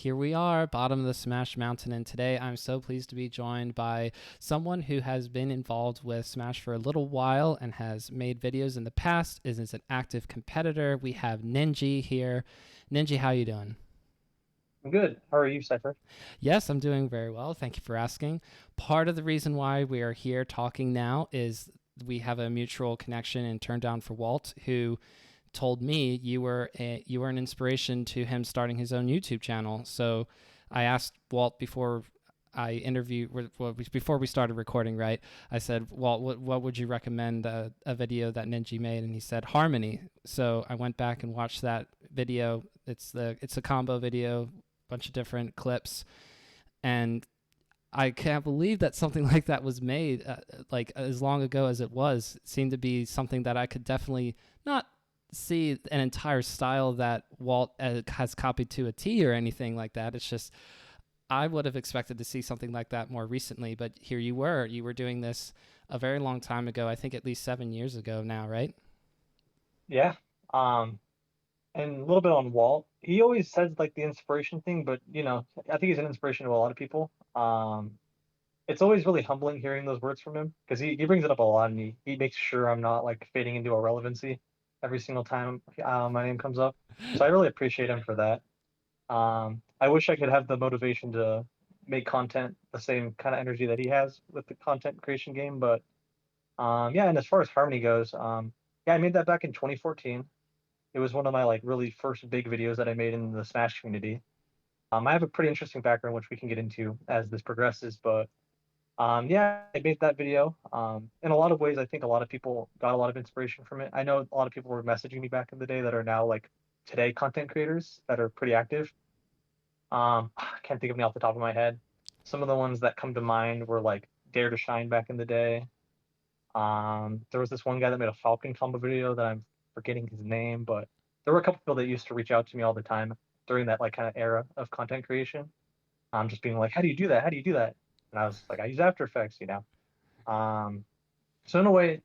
here we are, bottom of the Smash Mountain, and today I'm so pleased to be joined by someone who has been involved with Smash for a little while and has made videos in the past, is an active competitor. We have Ninji here. Ninji, how you doing? I'm good. How are you, Cypher? Yes, I'm doing very well. Thank you for asking. Part of the reason why we are here talking now is we have a mutual connection and turn down for Walt, who told me you were an inspiration to him starting his own YouTube channel. So I asked Walt before I interviewed well, before we started recording. Right, I said, Walt, what would you recommend a video that Ninji made? And he said Harmony. So I went back and watched that video. It's a combo video, bunch of different clips, and I can't believe that something like that was made like as long ago as it was. It seemed to be something that I could definitely not see an entire style that Walt has copied to a T or anything like that. It's just I would have expected to see something like that more recently, but here you were. You were doing this a very long time ago. I think at least 7 years ago now, right? Yeah. Um, and a little bit on Walt. He always says like the inspiration thing, but I think he's an inspiration to a lot of people. It's always really humbling hearing those words from him because he brings it up a lot and he makes sure I'm not like fading into irrelevancy every single time my name comes up. So I really appreciate him for that. I wish I could have the motivation to make content the same kind of energy that he has with the content creation game, but yeah, and as far as Harmony goes, yeah, I made that back in 2014. It was one of my like really first big videos that I made in the Smash community. I have a pretty interesting background, which we can get into as this progresses, but yeah, I made that video. In a lot of ways, I think a lot of people got a lot of inspiration from it. I know a lot of people were messaging me back in the day that are now like today content creators that are pretty active. I can't think of any off the top of my head. Some of the ones that come to mind were like Dare to Shine back in the day. There was this one guy that made a Falcon combo video that I'm forgetting his name, but there were a couple people that used to reach out to me all the time during that like kind of era of content creation. Just being like, "How do you do that? How do you do that?" And I was like, "I use After Effects." Um, so in a way,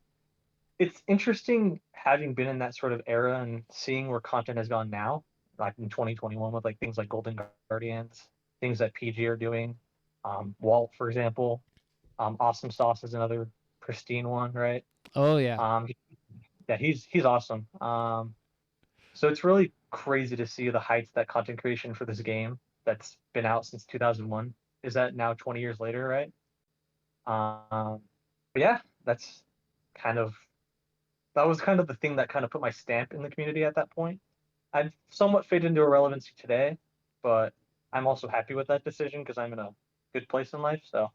it's interesting having been in that sort of era and seeing where content has gone now, like in 2021 with like things like Golden Guardians, things that PG are doing. Walt, for example, Awesome Sauce is another pristine one, right? Oh yeah. Um, yeah, he's awesome. So it's really crazy to see the heights that content creation for this game that's been out since 2001 is at now 20 years later, right? Um, but yeah, that's kind of that was kind of the thing that kind of put my stamp in the community at that point. I've somewhat faded into irrelevancy today, but I'm also happy with that decision because I'm in a good place in life. So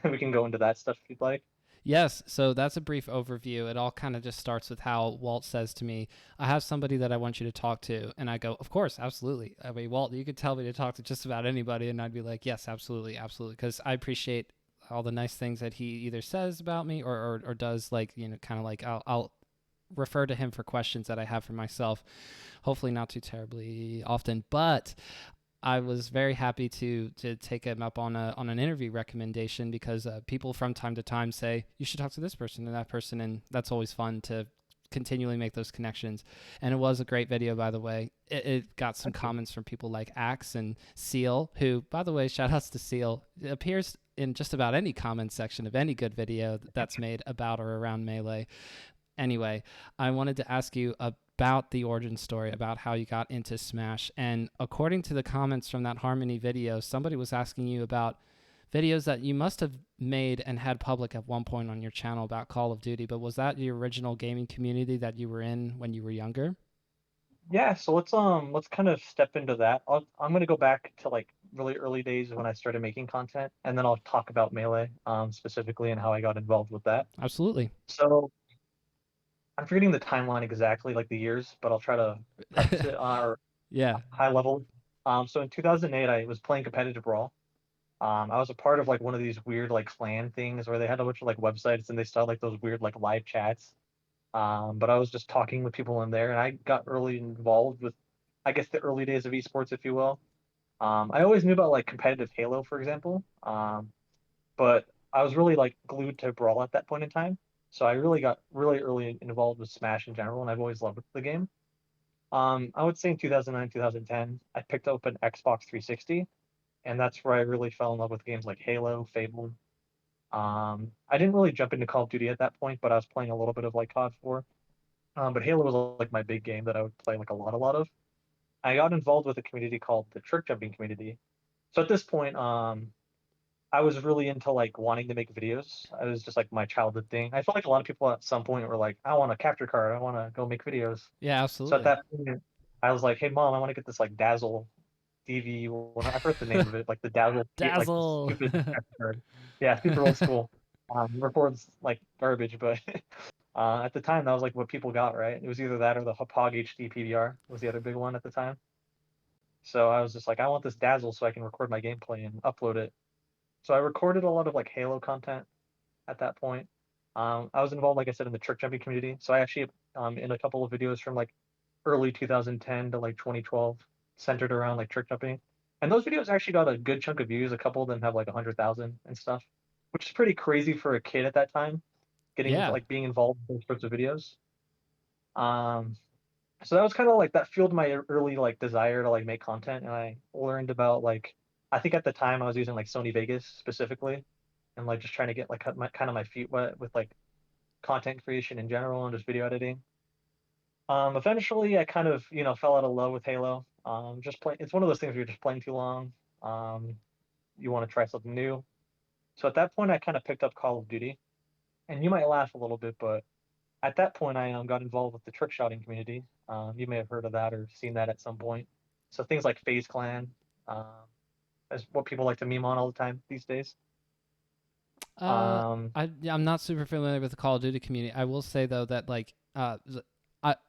we can go into that stuff if you'd like. Yes, so that's a brief overview. It all kind of just starts with how Walt says to me, I have somebody that I want you to talk to. And I go, of course, absolutely. I mean, Walt, you could tell me to talk to just about anybody. And I'd be like, yes, absolutely, absolutely. Because I appreciate all the nice things that he either says about me or does, like, kind of like I'll refer to him for questions that I have for myself. Hopefully, not too terribly often. But I was very happy to take him up on an interview recommendation because people from time to time say you should talk to this person and that person, and that's always fun to continually make those connections. And it was a great video, by the way. It got some Thank you. comments from people like Axe and Seal, who, by the way, shout outs to Seal. It appears in just about any comment section of any good video that's made about or around Melee. Anyway, I wanted to ask you about the origin story, about how you got into Smash. And according to the comments from that Harmony video, somebody was asking you about videos that you must have made and had public at one point on your channel about Call of Duty. But was that the original gaming community that you were in when you were younger? Yeah, so let's kind of step into that. I'm gonna go back to like really early days when I started making content, and then I'll talk about Melee specifically and how I got involved with that. Absolutely. So I'm forgetting the timeline exactly, like the years, but I'll try to preface it Yeah. high level. So in 2008, I was playing competitive Brawl. I was a part of like one of these weird like clan things where they had a bunch of like websites and they started like those weird like live chats. But I was just talking with people in there, and I got early involved with, I guess, the early days of esports, if you will. I always knew about like competitive Halo, for example, but I was really like glued to Brawl at that point in time. So I really got really early involved with Smash in general, and I've always loved the game. I would say in 2009, 2010, I picked up an Xbox 360, and that's where I really fell in love with games like Halo, Fable. I didn't really jump into Call of Duty at that point, but I was playing a little bit of like COD 4. But Halo was like my big game that I would play like a lot of. I got involved with a community called the trick jumping community. So at this point, I was really into like wanting to make videos. It was just like my childhood thing. I felt like a lot of people at some point were like, I want a capture card. I want to go make videos. Yeah, So at absolutely. that point, I was like, hey mom, I want to get this like Dazzle DV. Well, I forgot the name of it, like the Dazzle, like the Dazzle. stupid capture card. Yeah, super old school. Records like garbage, but at the time that was like what people got, right? It was either that or the Hauppauge HD PVR was the other big one at the time. So I was just like, I want this Dazzle so I can record my gameplay and upload it. So I recorded a lot of like Halo content at that point. I was involved, like I said, in the trick jumping community. So I actually in a couple of videos from like early 2010 to like 2012, centered around like trick jumping. And those videos actually got a good chunk of views. A couple of them have like 100,000 and stuff, which is pretty crazy for a kid at that time, getting Yeah. like being involved in those sorts of videos. Um, so that was kind of like that fueled my early like desire to like make content, and I learned about like I think at the time I was using like Sony Vegas specifically, and like just trying to get like my kind of my feet wet with like content creation in general and just video editing. Eventually I kind of fell out of love with Halo. Just play. It's one of those things where you're just playing too long. Um, you want to try something new. So at that point I kind of picked up Call of Duty, and you might laugh a little bit, but at that point, I got involved with the trick shotting community. You may have heard of that or seen that at some point. So things like FaZe Clan, um, is what people like to meme on all the time these days. Uh, Um, I'm not super familiar with the Call of Duty community. I will say though that like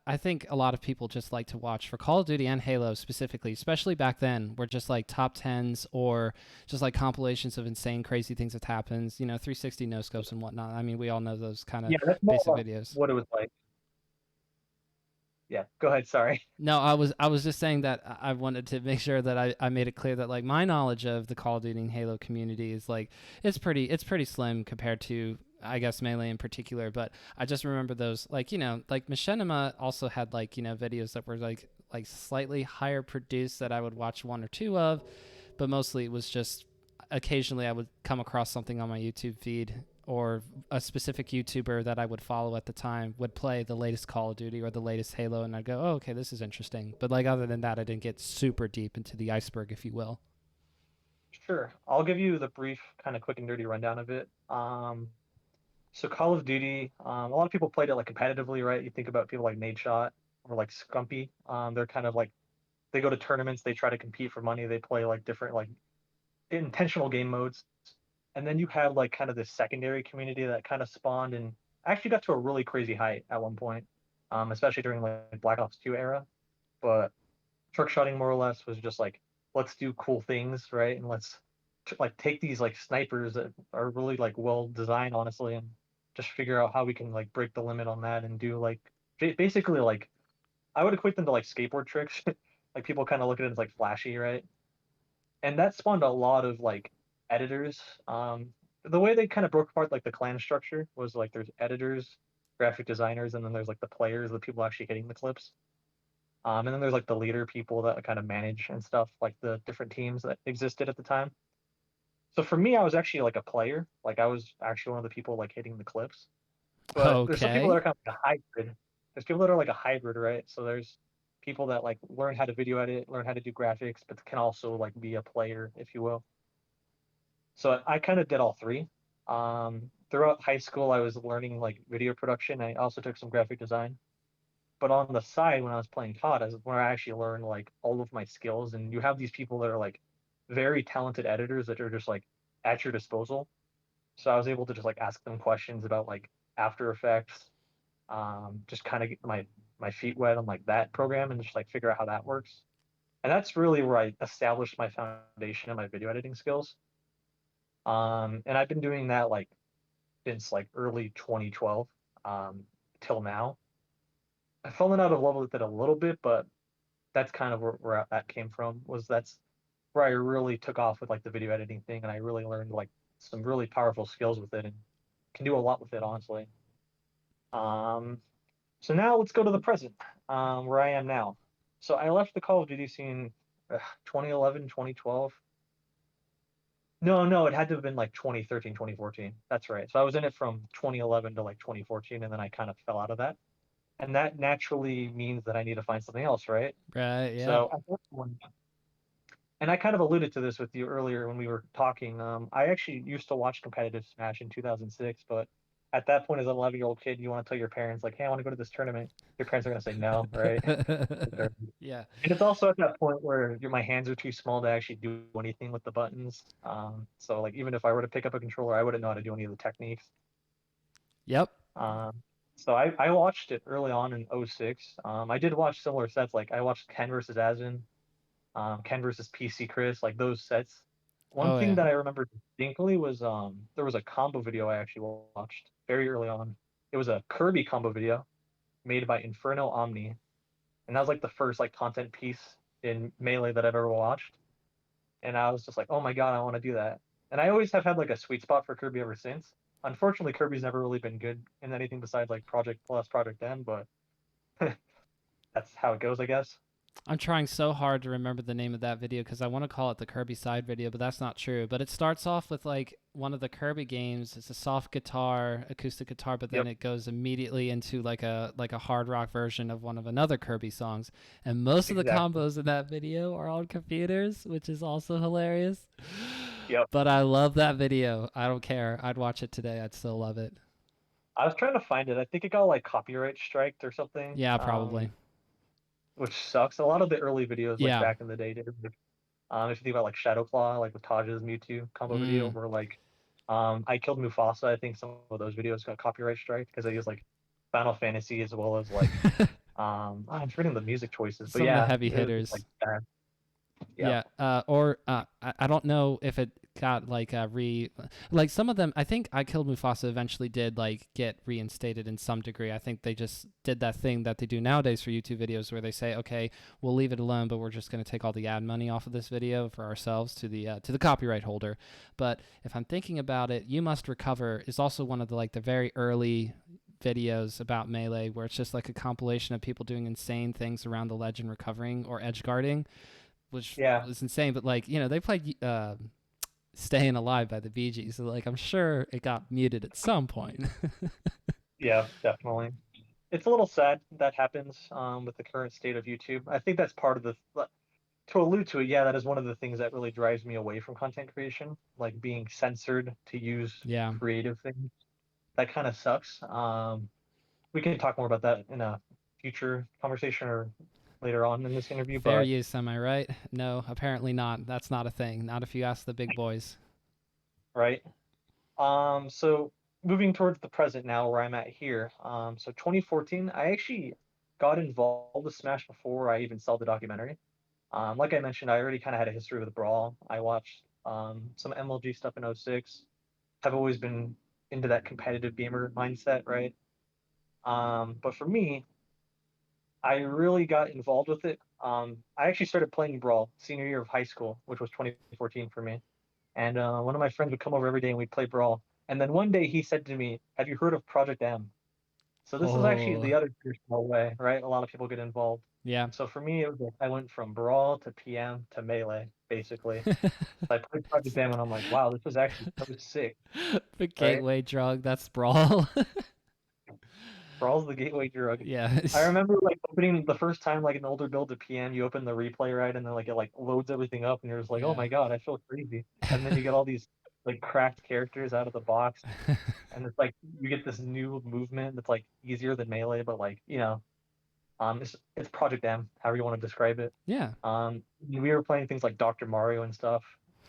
I think a lot of people just like to watch for Call of Duty and Halo specifically, especially back then, were just like top tens or just like compilations of insane, crazy things that happens. 360 no scopes and whatnot. I mean, we all know those kind of yeah, that's more basic about videos. what it was like. Yeah, go ahead. Sorry. No, I was just saying that I wanted to make sure that I made it clear that like my knowledge of the Call of Duty and Halo community is like it's pretty slim compared to I guess Melee in particular, but I just remember those like Machinima also had videos that were like slightly higher produced that I would watch one or two of, but mostly it was just occasionally I would come across something on my YouTube feed or a specific YouTuber that I would follow at the time would play the latest Call of Duty or the latest Halo, and I'd go, "Oh, okay, this is interesting." But like other than that, I didn't get super deep into the iceberg, if you will. Sure. I'll give you the brief, kind of quick and dirty rundown of it. So Call of Duty, a lot of people played it like competitively, right? You think about people like Nade Shot or like Scumpy. They're kind of like they go to tournaments, they try to compete for money, they play like different like intentional game modes. And then you had like kind of this secondary community that kind of spawned and actually got to a really crazy height at one point, especially during like Black Ops 2 era. But trick shotting more or less was just like, let's do cool things, right? And let's like take these like snipers that are really like well designed, honestly, and just figure out how we can like break the limit on that and do like basically like I would equate them to like skateboard tricks. Like people kind of look at it as like flashy, right? And that spawned a lot of like editors. The way they kind of broke apart like the clan structure was like there's editors, graphic designers, and then there's like the players, the people actually hitting the clips. And then there's like the leader people that kind of manage and stuff, like the different teams that existed at the time. So for me, I was actually like a player. Like I was actually one of the people like hitting the clips. But there's some people that Okay. are kind of like a hybrid. There's people that are like a hybrid, right? So there's people that like learn how to video edit, learn how to do graphics, but can also like be a player, if you will. So I kind of did all three. Throughout high school, I was learning like video production. I also took some graphic design. But on the side, when I was playing COD, is where I actually learned like all of my skills. And you have these people that are like very talented editors that are just like at your disposal. So I was able to just like ask them questions about like After Effects, just kind of get my feet wet on like that program and just like figure out how that works. And that's really where I established my foundation and my video editing skills. And I've been doing that like since like early 2012 till now. I've fallen out of love with it a little bit, but that's kind of where that came from. Was that's where I really took off with like the video editing thing, and I really learned like some really powerful skills with it, and can do a lot with it, honestly. Um, so now let's go to the present, where I am now. So I left the Call of Duty scene 2011, 2012. No, no, it had to have been like 2013, 2014. That's right. So I was in it from 2011 to like 2014, and then I kind of fell out of that. And that naturally means that I need to find something else, right? Right. Yeah. So at that point, and I kind of alluded to this with you earlier when we were talking. I actually used to watch competitive Smash in 2006, but at that point, as an 11-year-old kid, you want to tell your parents like, "Hey, I want to go to this tournament." Your parents are going to say no, right? Yeah. And it's also at that point where my hands are too small to actually do anything with the buttons. So like even if I were to pick up a controller, I wouldn't know how to do any of the techniques. Yep. Um, so I watched it early on in '06. I did watch similar sets, like I watched Ken versus Asvin, Ken versus PC Chris, like those sets. One Oh thing yeah. that I remember distinctly was there was a combo video I actually watched very early on. It was a Kirby combo video made by Inferno Omni, and that was like the first like content piece in Melee that I've ever watched. And I was just like, oh my god, I want to do that. And I always have had like a sweet spot for Kirby ever since. Unfortunately, Kirby's never really been good in anything besides like Project Plus, Project M, but that's how it goes, I guess. I'm trying so hard to remember the name of that video because I want to call it the Kirby side video, but that's not true. But it starts off with like one of the Kirby games. It's a soft guitar, acoustic guitar, but then Yep, it goes immediately into like a hard rock version of one of another Kirby songs. And most of the exactly. combos in that video are on computers, which is also hilarious. Yep. But I love that video. I don't care. I'd watch it today. I'd still love it. I was trying to find it. I think it got like copyright striked or something, Yeah, probably. which sucks. A lot of the early videos, like Yeah. back in the day, did. If you think about like Shadowclaw, like with Taj's Mewtwo combo video, Mm. where like I killed Mufasa. I think some of those videos got copyright strike because they use like Final Fantasy as well as like I'm forgetting the music choices, but Some of the yeah, heavy it was just like hitters. bad. Yep. Yeah, I don't know if it got like like some of them. I think I Killed Mufasa eventually did like get reinstated in some degree. I think they just did that thing that they do nowadays for YouTube videos where they say, okay, we'll leave it alone, but we're just going to take all the ad money off of this video for ourselves to the copyright holder. But if I'm thinking about it, You Must Recover is also one of the like the very early videos about Melee where it's just like a compilation of people doing insane things around the ledge and recovering or edge guarding, which Yeah. was insane. But like, they played "Staying Alive" by the Bee Gees, so like I'm sure it got muted at some point. Yeah. Definitely. It's a little sad that happens with the current state of YouTube. I think that's part of the to allude to it. Yeah, that is one of the things that really drives me away from content creation, like being censored to use Yeah, creative things. That kind of sucks. We can talk more about that in a future conversation or later on in this interview, fair but use. Am I right? No, apparently not. That's not a thing. Not if you ask the big boys. right. So moving towards the present now, where I'm at here. So 2014, I actually got involved with Smash before I even saw the documentary. Like I mentioned, I already kind of had a history with Brawl. I watched some MLG stuff in '06. Have always been into that competitive gamer mindset, right? But for me, I really got involved with it. I actually started playing Brawl senior year of high school, which was 2014 for me. And one of my friends would come over every day and we'd play Brawl. And then one day he said to me, "Have you heard of Project M?" So this is actually Oh, the other traditional way, right? A lot of people get involved. yeah. So for me, it was like I went from Brawl to PM to Melee, basically. So I played Project M and I'm like, wow, this was actually so sick, The right? gateway drug. That's Brawl. Brawl's the gateway drug. Yeah. I remember like opening the first time like an older build to PM, you open the replay right, and then like it like loads everything up, and you're just like, oh Yeah. my god, I feel crazy. And then you get all these like cracked characters out of the box, and it's like you get this new movement that's like easier than melee, but like it's Project M, however you want to describe it. Yeah. We were playing things like Dr. Mario and stuff.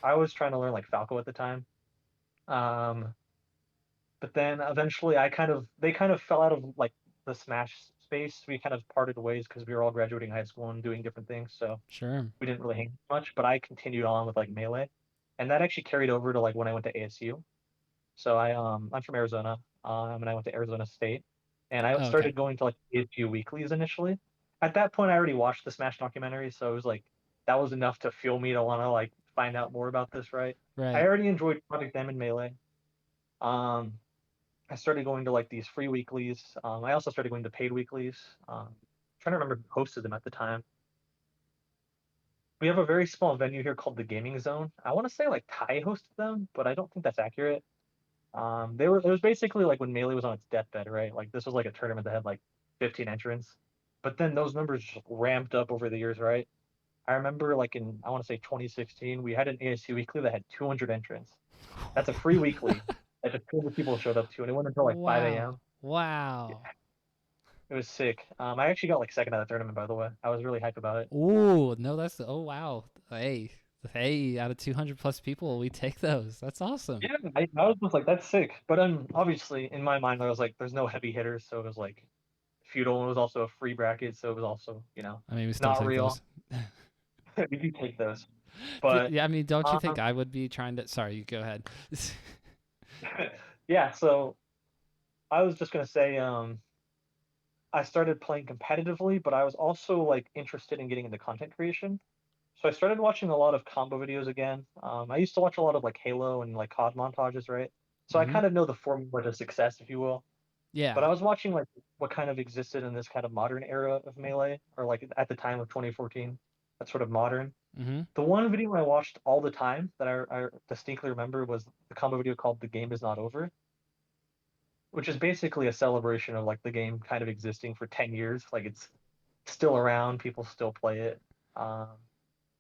I was trying to learn like Falco at the time. Um, but then eventually they kind of fell out of like the Smash space. We kind of parted ways because we were all graduating high school and doing different things. So Sure. we didn't really hang much, but I continued on with like Melee. And that actually carried over to like when I went to ASU. So I'm from Arizona, and I went to Arizona State, and I Oh, okay. started going to like ASU weeklies initially. At that point, I already watched the Smash documentary, so it was like that was enough to fuel me to want to like find out more about this. Right? I Right. already enjoyed Project M and Melee. Um, I started going to like these free weeklies. I also started going to paid weeklies. Trying to remember who hosted them at the time. we have a very small venue here called the Gaming Zone. I want to say like Thai hosted them, but I don't think that's accurate. It was basically like when Melee was on its deathbed, right? Like this was like a tournament that had like 15 entrants, but then those numbers just ramped up over the years, right? I remember like in I want to say 2016, we had an ASC weekly that had 200 entrants. That's a free weekly that just 200 people showed up to, and it went until like 5 Wow. a.m. Yeah, Wow. it was sick. I actually got like second at the tournament, by the way. I was really hyped about it. Ooh, no, that's oh wow. Hey, hey, out of 200 plus people, we take those. That's awesome. Yeah, I was just like, that's sick. But obviously, in my mind, I was like, there's no heavy hitters, so it was like feudal, and it was also a free bracket, so it was also, I mean, we still not take real. those. We do take those, but Yeah, I mean, don't you think um, I would be trying to? Sorry, you go ahead. yeah. So I was just gonna say, I started playing competitively, but I was also like interested in getting into content creation. So I started watching a lot of combo videos again. I used to watch a lot of like Halo and like CoD montages, right? So I Hmm. kind of know the formula to success, if you will. But Yeah. I was watching like what kind of existed in this kind of modern era of Melee, or like at the time of 2014, that's sort of modern. Hmm. The one video I watched all the time that I distinctly remember was the combo video called "The Game Is Not Over," which is basically a celebration of like the game kind of existing for 10 years. Like it's still around, people still play it. Um,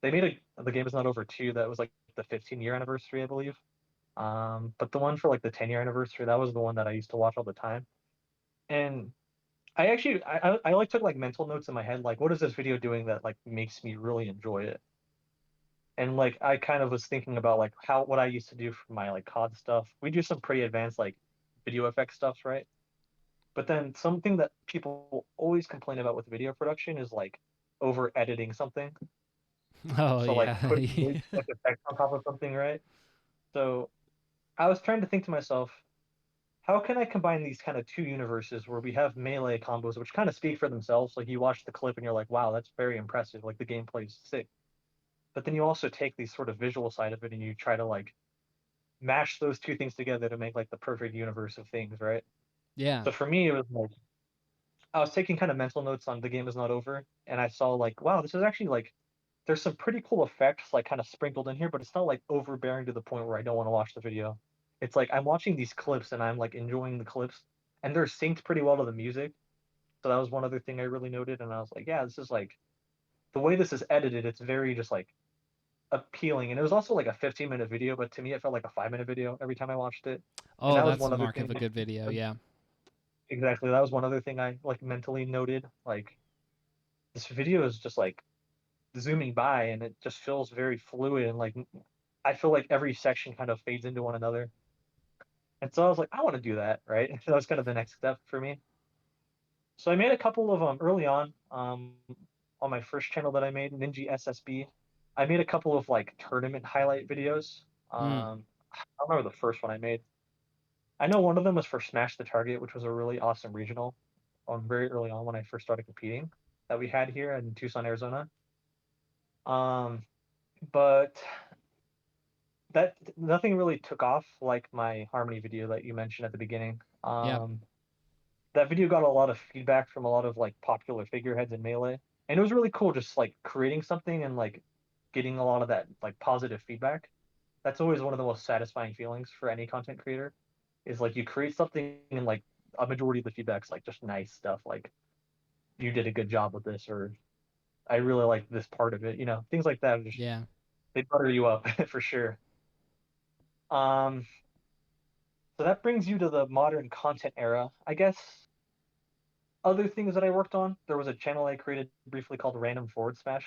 they made the game is not over too. That was like the 15-year anniversary, I believe. But the one for like the 10-year anniversary, that was the one that I used to watch all the time. And I actually I like took like mental notes in my head, like what is this video doing that like makes me really enjoy it? And like I kind of was thinking about like how what I used to do for my like COD stuff. We do some pretty advanced like video effects stuff, right? But then something that people always complain about with video production is like over editing something. Oh So like yeah. putting big like effects on top of something, right? So I was trying to think to myself, how can I combine these kind of two universes where we have melee combos which kind of speak for themselves? Like you watch the clip and you're like, wow, that's very impressive. Like the gameplay is sick. But then you also take the sort of visual side of it and you try to like mash those two things together to make like the perfect universe of things, right? Yeah. So for me, it was like I was taking kind of mental notes on the game is not over, and I saw like, wow, this is actually like there's some pretty cool effects like kind of sprinkled in here, but it's not like overbearing to the point where I don't want to watch the video. It's like I'm watching these clips and I'm like enjoying the clips, and they're synced pretty well to the music. So that was one other thing I really noted, and I was like, yeah, this is like the way this is edited. It's very just like appealing, and it was also like a 15-minute video, but to me it felt like a 5-minute video every time I watched it. And Oh, that was that's one the other mark of thing. a good video. Yeah. Exactly, that was one other thing I like mentally noted. Like this video is just like zooming by and it just feels very fluid and like I feel like every section kind of fades into one another. And so I was like, I want to do that, right? That was kind of the next step for me. So I made a couple of early on my first channel that I made, Ninji SSB. I made a couple of like tournament highlight videos. Mm. I don't remember the first one I made. I know one of them was for Smash the Target, which was a really awesome regional very early on when I first started competing that we had here in Tucson, Arizona. Um, but that nothing really took off like my Harmony video that you mentioned at the beginning. Yep. That video got a lot of feedback from a lot of like popular figureheads in Melee, and it was really cool just like creating something and like getting a lot of that like positive feedback. That's always one of the most satisfying feelings for any content creator, is like you create something and like a majority of the feedback's like just nice stuff, like you did a good job with this, or I really like this part of it, things like that. Just Yeah. they butter you up for sure. Um, So that brings you to the modern content era. I guess other things that I worked on, there was a channel I created briefly called Random Forward Smash,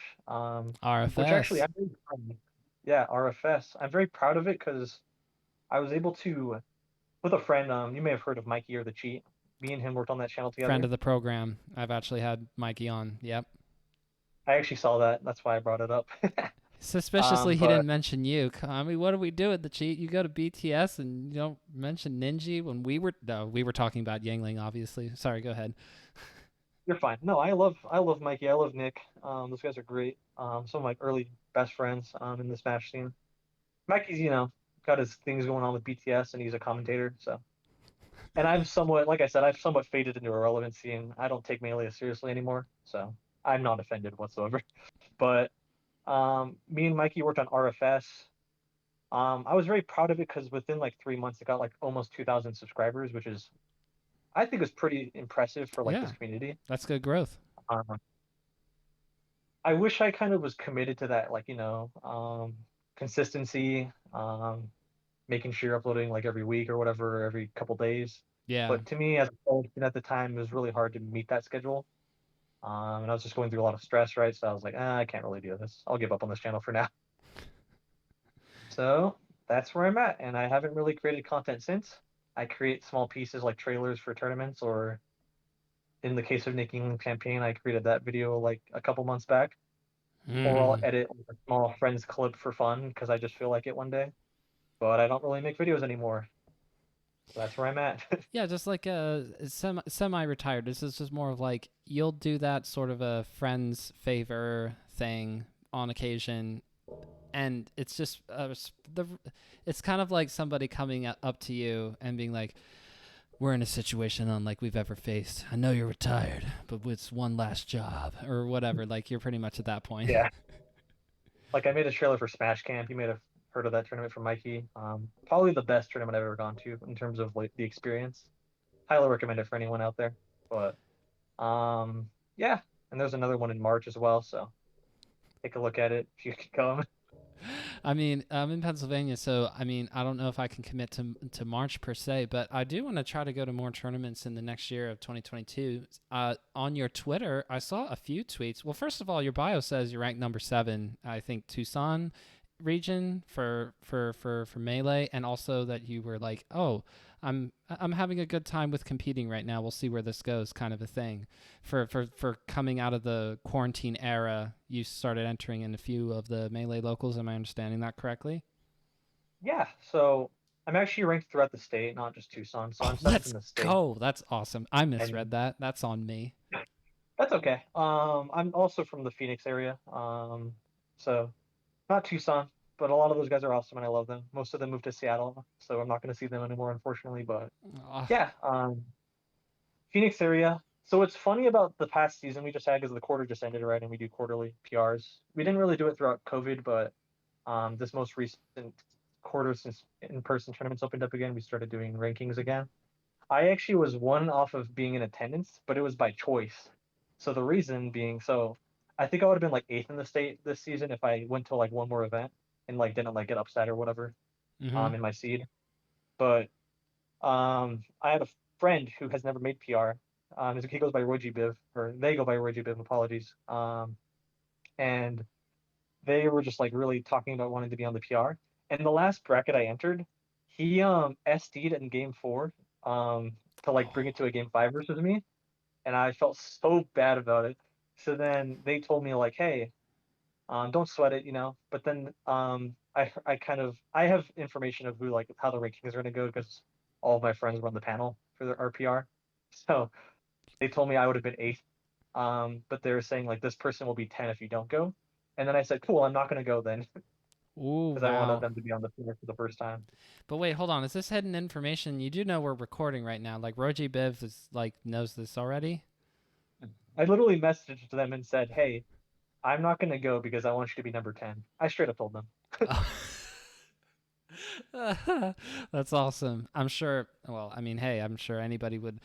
which actually RFS. I'm very proud of. Yeah, RFS. I'm very proud of it because I was able to, with a friend, you may have heard of Mikey or the Cheat. Me and him worked on that channel Friend together. of the program. I've actually had Mikey on. Yep. I actually saw that. That's why I brought it up. Suspiciously, he But didn't mention you. I mean, what do we do with the cheat? You go to BTS and you don't mention Ninji when we were. No, we were talking about Yangling, obviously. Sorry, go ahead. you're fine. No, I love Mikey. I love Nick. Those guys are great. Some of my early best friends in the Smash scene. Mikey's, got his things going on with BTS and he's a commentator. So, and I've somewhat, like I said, I've somewhat faded into irrelevancy and I don't take Melee as seriously anymore. So I'm not offended whatsoever. But Me and Mikey worked on RFS. I was very proud of it because within like 3 months, it got like almost 2,000 subscribers, which is I think is pretty impressive for like Yeah, this community. that's good growth. Um, I wish I kind of was committed to that, like consistency, making sure you're uploading like every week or whatever, or every couple days. Yeah. But to me, as a coach, at the time, it was really hard to meet that schedule. And I was just going through a lot of stress, right? So I was like, I can't really do this. I'll give up on this channel for now. So that's where I'm at, and I haven't really created content since. I create small pieces like trailers for tournaments, or in the case of making campaign, I created that video like a couple months back. Or I'll Mm. edit like, a small friends clip for fun because I just feel like it one day. But I don't really make videos anymore. So that's where I'm at. Yeah, just like a semi-retired. This is just more of like you'll do that sort of a friend's favor thing on occasion, and it's just it's kind of like somebody coming up to you and being like, "We're in a situation unlike we've ever faced. I know you're retired, but it's one last job or whatever." Like you're pretty much at that point. Yeah. Like I made a trailer for Smash Camp. You may have heard of that tournament from Mikey. Probably the best tournament I've ever gone to in terms of like the experience. Highly recommend it for anyone out there. But yeah, and there's another one in March as well. So take a look at it if you can come. I mean, I'm in Pennsylvania, so I mean, I don't know if I can commit to March per se, but I do want to try to go to more tournaments in the next year of 2022. On your Twitter, I saw a few tweets. Well, first of all, your bio says you're ranked number 7, I think Tucson region for melee, and also that you were like, oh, I'm having a good time with competing right now. We'll see where this goes, kind of a thing. For coming out of the quarantine era, you started entering in a few of the melee locals. Am I understanding that correctly? Yeah, so I'm actually ranked throughout the state, not just Tucson. So Oh, I'm seventh let's in the state, go. That's awesome. I and misread that. That's on me. that's okay. I'm also from the Phoenix area, so not Tucson, but a lot of those guys are awesome, and I love them. Most of them moved to Seattle, so I'm not going to see them anymore, unfortunately. But Oh, yeah, Phoenix area. So what's funny about the past season we just had, because the quarter just ended, right, and we do quarterly PRs. We didn't really do it throughout COVID, but this most recent quarter, since in-person tournaments opened up again, we started doing rankings again. I actually was one off of being in attendance, but it was by choice. So the reason being, so I think I would have been like eighth in the state this season if I went to like one more event and like didn't like get upset or whatever mm-hmm. in my seed. But I had a friend who has never made PR. He goes by Roji Biv, or they go by Roji Biv. Apologies. And they were just like really talking about wanting to be on the PR. And the last bracket I entered, he SD'd in game 4 to like bring it to a game 5 versus me, and I felt so bad about it. So then they told me like, hey, don't sweat it, you know. But then I kind of I have information of who like how the rankings are gonna go because all of my friends were on the panel for the RPR. So they told me I would have been eighth. But they were saying like this person will be 10 if you don't go. And then I said, cool, I'm not gonna go then Ooh, because I wanted wow. them to be on the field for the first time. But wait, hold on. Is this hidden information? You do know we're recording right now. Like Roji Biv is like knows this already. I literally messaged them and said, hey, I'm not gonna go because I want you to be number 10. I straight up told them. That's awesome. I'm sure. Well, I mean, hey, I'm sure anybody would.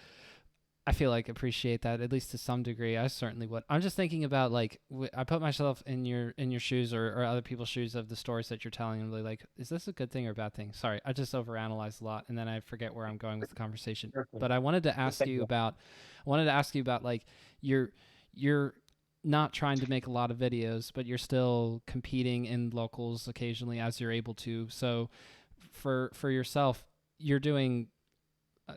I feel like appreciate that at least to some degree. I certainly would. I'm just thinking about like I put myself in your shoes or other people's shoes of the stories that you're telling and really like, is this a good thing or a bad thing? Sorry, I just overanalyze a lot and then I forget where I'm going with the conversation. But I wanted to ask you about, like you're not trying to make a lot of videos, but you're still competing in locals occasionally as you're able to. So for yourself, you're doing uh,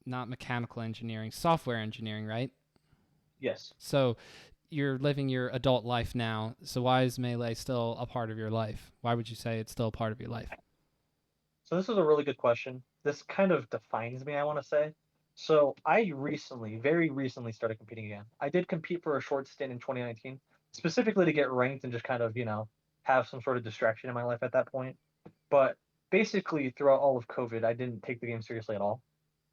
not mechanical engineering, software engineering, right? Yes. So you're living your adult life now. So why is melee still a part of your life? Why would you say it's still a part of your life? So this is a really good question. This kind of defines me, I want to say. So I recently, very recently started competing again. I did compete for a short stint in 2019, specifically to get ranked and just kind of, have some sort of distraction in my life at that point. But basically throughout all of COVID, I didn't take the game seriously at all.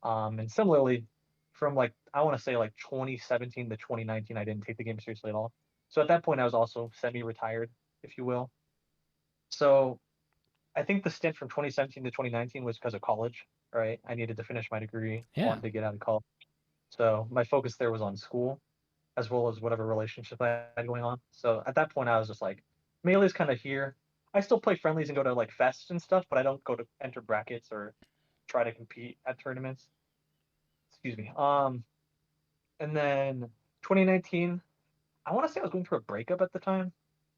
And similarly, from like I want to say like 2017 to 2019, I didn't take the game seriously at all. So at that point, I was also semi-retired. if you will. So I think the stint from 2017 to 2019 was because of college, right? I needed to finish my degree, Yeah. wanted to get out of college. So my focus there was on school as well as whatever relationship I had going on. So at that point, I was just like, Melee's kind of here. I still play friendlies and go to like fests and stuff, but I don't go to enter brackets or try to compete at tournaments. Excuse me. And then 2019, I want to say I was going through a breakup at the time.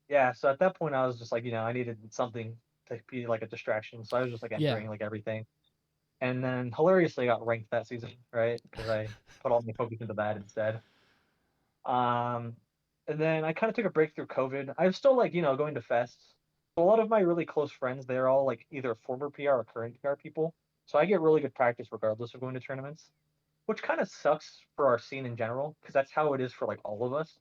Yeah, so at that point, I was just like, I needed something to be like a distraction. So I was just like Yeah. entering like everything. And then hilariously, I got ranked that season, right? Because I put all my focus into that instead. Um, and then I kind of took a break through COVID. I was still like, going to fests. So a lot of my really close friends, they're all like either former PR or current PR people. So I get really good practice regardless of going to tournaments, which kind of sucks for our scene in general, because that's how it is for like all of us.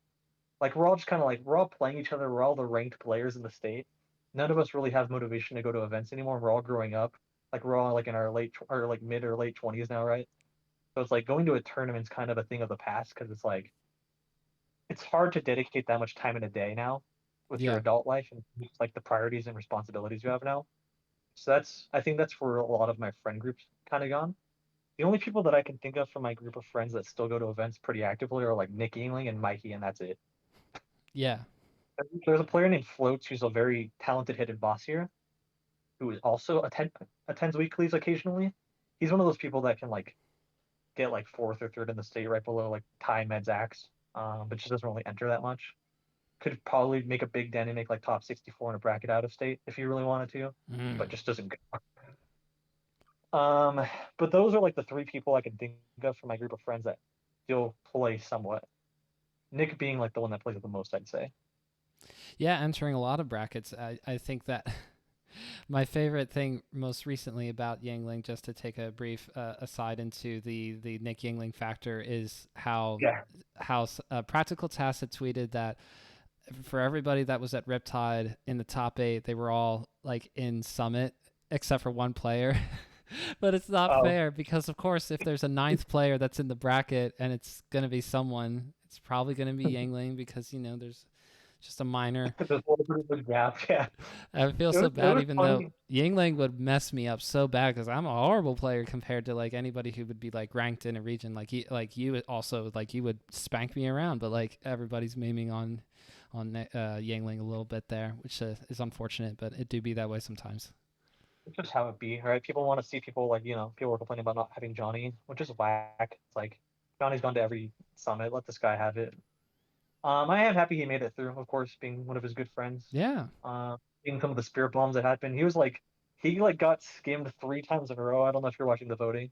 Like we're all just kind of like we're all playing each other. We're all the ranked players in the state. None of us really have motivation to go to events anymore. We're all growing up. Like we're all like in our or like mid or late 20s now, right? So it's like going to a tournament's kind of a thing of the past because it's like it's hard to dedicate that much time in a day now with your Yeah. adult life and like the priorities and responsibilities you have now. So I think that's where a lot of my friend groups kind of gone. The only people that I can think of from my group of friends that still go to events pretty actively are like Nick Yingling and Mikey, and that's it. Yeah. There's a player named Floats who's a very talented hidden boss here who is also attends weeklies occasionally. He's one of those people that can like get like fourth or third in the state right below like Ty Medzax, but just doesn't really enter that much. Could probably make a big dent and make like top 64 in a bracket out of state if he really wanted to, Mm. but just doesn't go. Um, but those are like the three people I can think of from my group of friends that still play somewhat. Nick being like the one that plays it the most, I'd say. Yeah, entering a lot of brackets. I think that my favorite thing most recently about Yangling, just to take a brief aside into the Nick Yangling factor, is Yeah. how Practical Task had tweeted that for everybody that was at Riptide in the top 8, they were all like in Summit except for one player. But it's not Oh, fair because, of course, if there's a ninth player that's in the bracket and it's going to be someone, it's probably going to be Yangling because, there's just a minor. there's a little bit of a gap. Yeah. I feel It so was it bad, was even though funny. Yingling would mess me up so bad because I'm a horrible player compared to like anybody who would be like ranked in a region. Like you also like you would spank me around, but like everybody's memeing on Yangling a little bit there, which is unfortunate, but it do be that way sometimes. It's just how it be, right? People want to see people like, people were complaining about not having Johnny, which is whack. It's like Johnny's gone to every summit. Let this guy have it. I am happy he made it through, of course, being one of his good friends. Yeah. Seeing some of the spirit bombs that happened. He like got skimmed 3 times in a row. I don't know if you're watching the voting.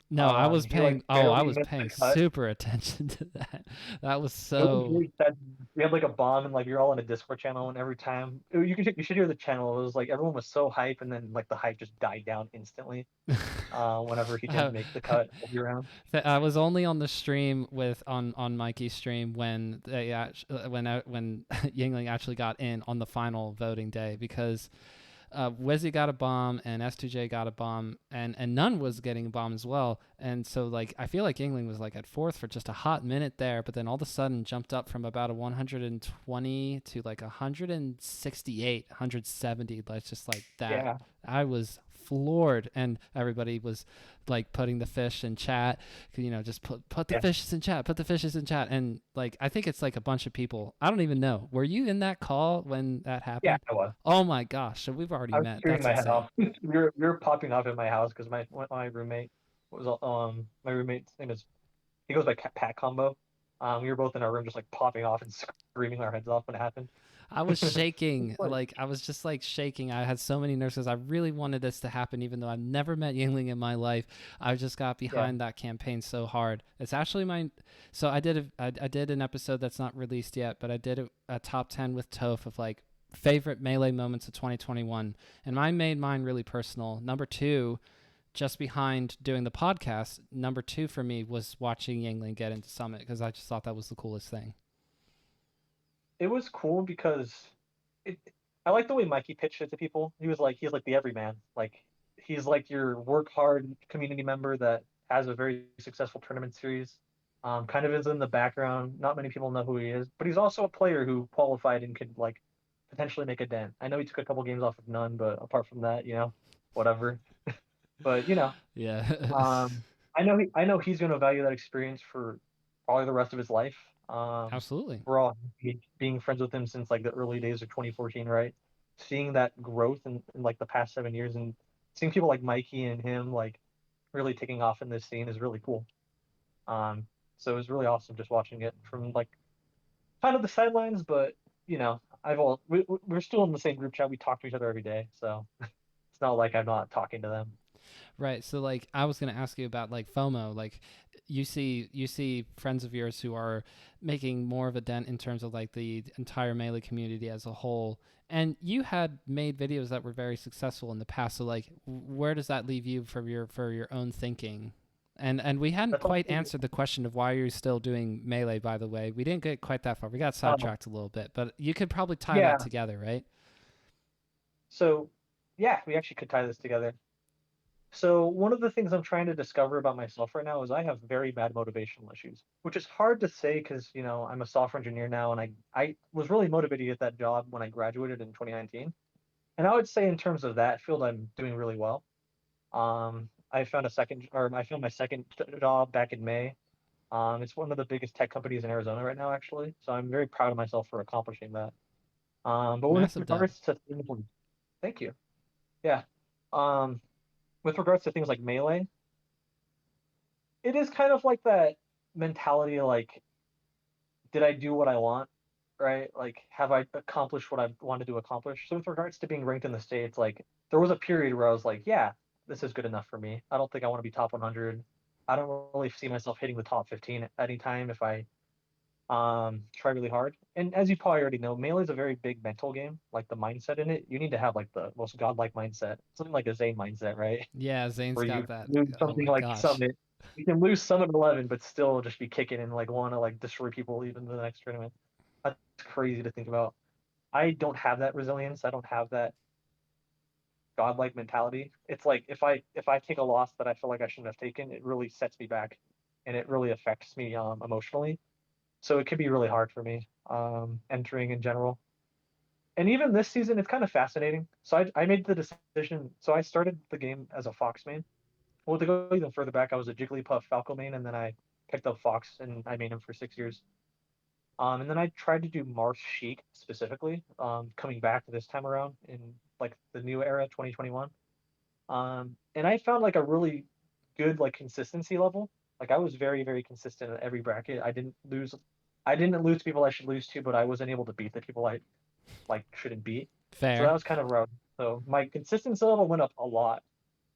No, I was He like paying. Oh, I barely was missed the paying cut. super attention to that. That was It was so. really sad. We had like a bomb and like you're all in a Discord channel and every time you should hear the channel. It was like everyone was so hype and then like the hype just died down instantly. Whenever he didn't I, make the cut every round. I was only on the stream with on Mikey's stream when when Yingling actually got in on the final voting day because Wizzy got a bomb and S2J got a bomb and None was getting a bomb as well. And so like I feel like Yingling was like at fourth for just a hot minute there, but then all of a sudden jumped up from about a 120 to like 168, 170. Let's just like that. Yeah, I was floored and everybody was like putting the fish in chat, just put the yeah, fishes in chat, put the fishes in chat. And like I think it's like a bunch of people. I don't even know, were you in that call when that yeah. happened? I was. Oh my gosh, so we've already I was met. screaming That's my head insane. off. We were popping off in my house because my roommate was my roommate's name is he goes by Pat Combo. We were both in our room just like popping off and screaming our heads off when it happened. I was shaking, like I was just like shaking. I had so many nurses. I really wanted this to happen, even though I've never met Yingling in my life. I just got Yeah. behind that campaign so hard. It's actually my, so I did an episode that's not released yet, but I did a top 10 with Toph of like favorite melee moments of 2021, and I made mine really personal. Number two, just behind doing the podcast, number two for me was watching Yingling get into Summit because I just thought that was the coolest thing. It was cool because it, I like the way Mikey pitched it to people. He's like the everyman. Like he's like your work hard community member that has a very successful tournament series. Kind of is in the background. Not many people know who he is, but he's also a player who qualified and could like potentially make a dent. I know he took a couple games off of none, but apart from that, whatever. But Yeah. um, I know he's going to value that experience for probably the rest of his life. Absolutely. We're all being friends with him since like the early days of 2014, right? Seeing that growth in like the past 7 years and seeing people like Mikey and him like really taking off in this scene is really cool. Um, so it was really awesome just watching it from like kind of the sidelines, but we're still in the same group chat. We talk to each other every day, so it's not like I'm not talking to them. Right. So like I was going to ask you about like FOMO. Like you see friends of yours who are making more of a dent in terms of like the entire Melee community as a whole. And you had made videos that were very successful in the past. So like where does that leave you for your own thinking? And we hadn't That's quite honestly, answered the question of why you're still doing Melee, by the way. We didn't get quite that far. We got uh, sidetracked a little bit, but you could probably tie that yeah. together, right? So yeah, we actually could tie this together. So one of the things I'm trying to discover about myself right now is I have very bad motivational issues, which is hard to say because I'm a software engineer now, and I was really motivated to get that job when I graduated in 2019. And I would say in terms of that field, I'm doing really well. I found my second job back in May. It's one of the biggest tech companies in Arizona right now, actually. So I'm very proud of myself for accomplishing that. But with Massive dub. regards to thank you. Yeah. Um, with regards to things like Melee, it is kind of like that mentality, like, did I do what I want? Right? Like, have I accomplished what I wanted to accomplish? So with regards to being ranked in the States, like, there was a period where I was like, yeah, this is good enough for me. I don't think I want to be top 100. I don't really see myself hitting the top 15 at any time if I try really hard. And as you probably already know, Melee is a very big mental game. Like the mindset in it, you need to have like the most godlike mindset, something like a Zane mindset, right? Yeah, Zane's Where you got that. lose Oh something my like gosh. Summit. You can lose Summit 11, but still just be kicking and like want to like destroy people even in the next tournament. That's crazy to think about. I don't have that resilience. I don't have that godlike mentality. It's like if I take a loss that I feel like I shouldn't have taken, it really sets me back, and it really affects me emotionally. So it could be really hard for me entering in general. And even this season, it's kind of fascinating. So I made the decision. So I started the game as a Fox main. Well, to go even further back, I was a Jigglypuff Falco main, and then I picked up Fox, and I made him for 6 years. And then I tried to do Marsh Sheik specifically, coming back this time around in like the new era, 2021. And I found like a really good like consistency level. Like I was very, very consistent at every bracket. I didn't lose to people I should lose to, but I wasn't able to beat the people I like shouldn't beat. So that Fair. was kind of rough. So my consistency level went up a lot,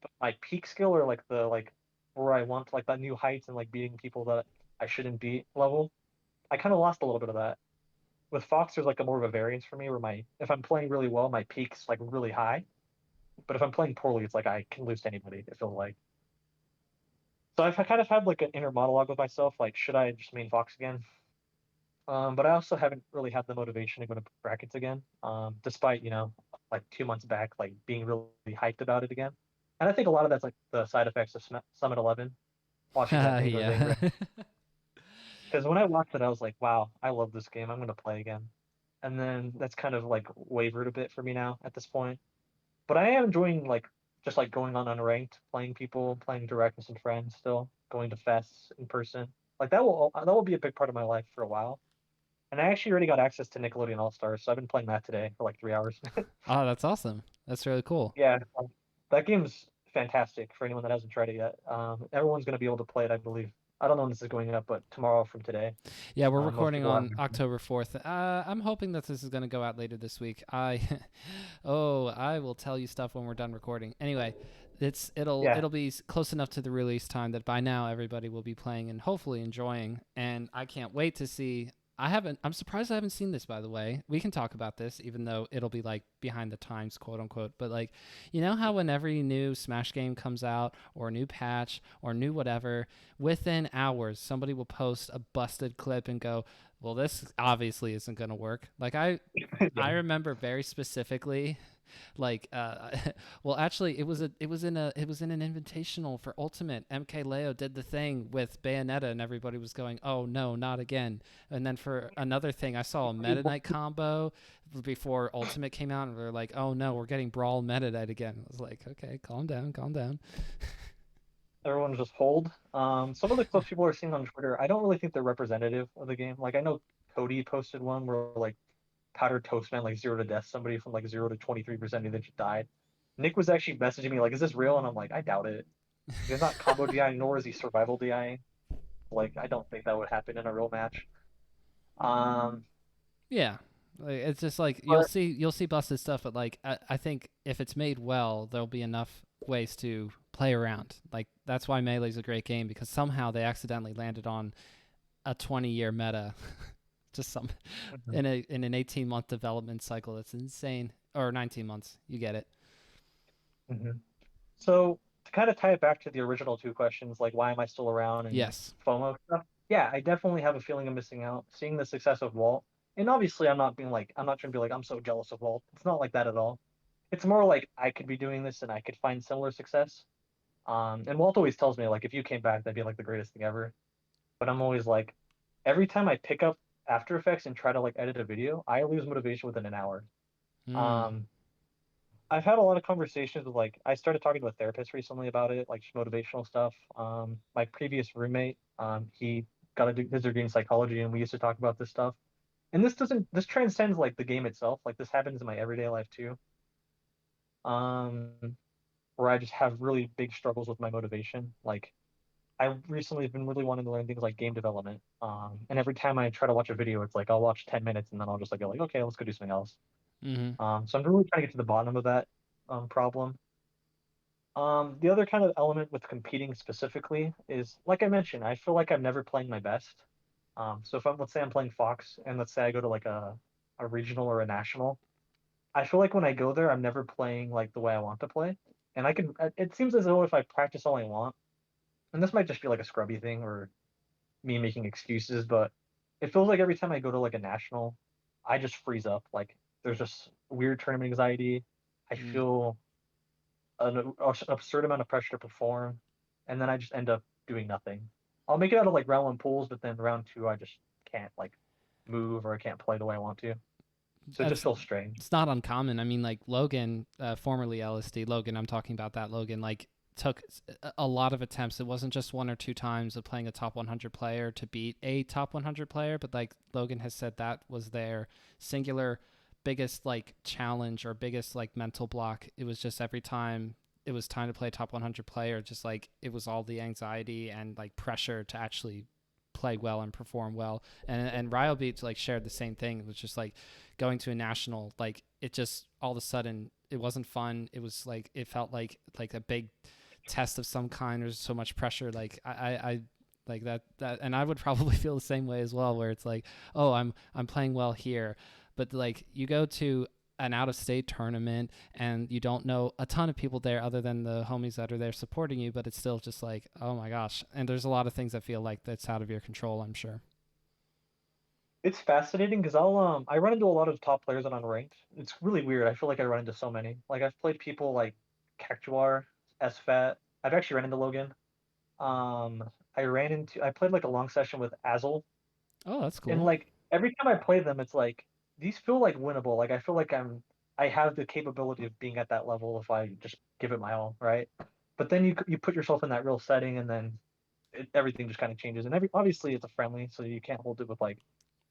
but my peak skill or like the like where I want like that new heights and like beating people that I shouldn't beat level, I kind of lost a little bit of that. With Fox, there's like a more of a variance for me where my if I'm playing really well, my peak's like really high. But if I'm playing poorly, it's like I can lose to anybody, it feels like. So I've kind of had like an inner monologue with myself, like, should I just main Fox again? But I also haven't really had the motivation to go to brackets again, despite, like 2 months back, like being really hyped about it again. And I think a lot of that's like the side effects of Summit 11, watching that Pedro Zane Yeah. rip. Because when I watched it, I was like, wow, I love this game. I'm going to play again. And then that's kind of like wavered a bit for me now at this point. But I am enjoying like just like going on unranked, playing people, playing direct with some friends still, going to fests in person. Like that will be a big part of my life for a while. And I actually already got access to Nickelodeon All Stars, so I've been playing that today for like 3 hours. Oh, that's awesome. That's really cool. Yeah, that game's fantastic for anyone that hasn't tried it yet. Everyone's going to be able to play it, I believe. I don't know when this is going up, but tomorrow from today. Yeah, we're Most recording people have. on October 4th. I'm hoping that this is going to go out later this week. Oh, I will tell you stuff when we're done recording. Anyway, Yeah, it'll be close enough to the release time that by now everybody will be playing and hopefully enjoying. And I can't wait to see. I'm surprised I haven't seen this, by the way. We can talk about this, even though it'll be like behind the times, quote unquote. But like, you know how when every new Smash game comes out or a new patch or new whatever, within hours, somebody will post a busted clip and go, well, this obviously isn't going to work. Like I yeah, remember very specifically like well actually it was in an invitational for ultimate. MK Leo did the thing with Bayonetta and everybody was going, oh no, not again. And then for another thing, I saw a Meta Knight combo before ultimate came out and they're like, oh no, we're getting Brawl Meta Knight again. I was like, okay, calm down, calm down. Everyone just hold. Some of the clips people are seeing on Twitter, I don't really think they're representative of the game. Like I know Cody posted one where like powdered toast man like 0 to death somebody from like 0 to 23% and then just died. Nick was actually messaging me like, "Is this real?" And I'm like, "I doubt it. He's not combo DI nor is he survival DI. Like I don't think that would happen in a real match." Um, Yeah, like, it's just like but you'll see busted stuff, but like I think if it's made well, there'll be enough ways to play around. Like that's why Melee's a great game because somehow they accidentally landed on a 20-year meta, just some Mhm, in an 18-month development cycle. That's insane, or 19 months. You get it. mhm. So to kind of tie it back to the original two questions, like why am I still around and Yes. FOMO stuff? Yeah, I definitely have a feeling of missing out. Seeing the success of Walt, and obviously I'm not trying to be like I'm so jealous of Walt. It's not like that at all. It's more like I could be doing this and I could find similar success. And Walt always tells me like if you came back, that'd be like the greatest thing ever. But I'm always like, every time I pick up After Effects and try to like edit a video, I lose motivation within an hour. Hmm. Um, I've had a lot of conversations with like I started talking to a therapist recently about it, like just motivational stuff. My previous roommate, he got his degree in psychology, and we used to talk about this stuff. And this transcends like the game itself. Like this happens in my everyday life too. Um, where I just have really big struggles with my motivation. Like I recently have been really wanting to learn things like game development. And every time I try to watch a video, it's like I'll watch 10 minutes and then I'll just like go like, okay, let's go do something else. Hmm. So I'm really trying to get to the bottom of that problem. The other kind of element with competing specifically is, like I mentioned, I feel like I'm never playing my best. So if let's say I'm playing Fox and let's say I go to like a regional or a national, I feel like when I go there, I'm never playing like the way I want to play. And it seems as though if I practice all I want, and this might just be like a scrubby thing or me making excuses, but it feels like every time I go to like a national, I just freeze up. Like there's just weird tournament anxiety. I Mm. feel an absurd amount of pressure to perform, and then I just end up doing nothing. I'll make it out of like round one pools, but then round two I just can't like move or I can't play the way I want to. So it just That's feels strange. it's not uncommon. I mean, like Logan, formerly LSD Logan, I'm talking about that Logan, like took a lot of attempts. It wasn't just one or two times of playing a top 100 player to beat a top 100 player, but like Logan has said that was their singular biggest like challenge or biggest like mental block. It was just every time it was time to play a top 100 player, just like it was all the anxiety and like pressure to actually play well and perform well. And Ryo Beats like shared the same thing. It was just like going to a national, like it just all of a sudden it wasn't fun. It was like it felt like a big test of some kind. There's so much pressure. Like I like that and I would probably feel the same way as well, where it's like, oh, I'm playing well here. But like you go to an out of state tournament and you don't know a ton of people there other than the homies that are there supporting you, but it's still just like, oh my gosh. And there's a lot of things that feel like that's out of your control, I'm sure. It's fascinating because I run into a lot of top players on unranked. It's really weird. I feel like I run into so many. Like I've played people like Cactuar, SFAT. I've actually ran into Logan. I played like a long session with Azel, Oh, that's and cool. like every time I play them, it's like these feel like winnable. Like I feel like I have the capability of being at that level if I just give it my all, right? But then you put yourself in that real setting, and then everything just kind of changes. And obviously it's a friendly, so you can't hold it with like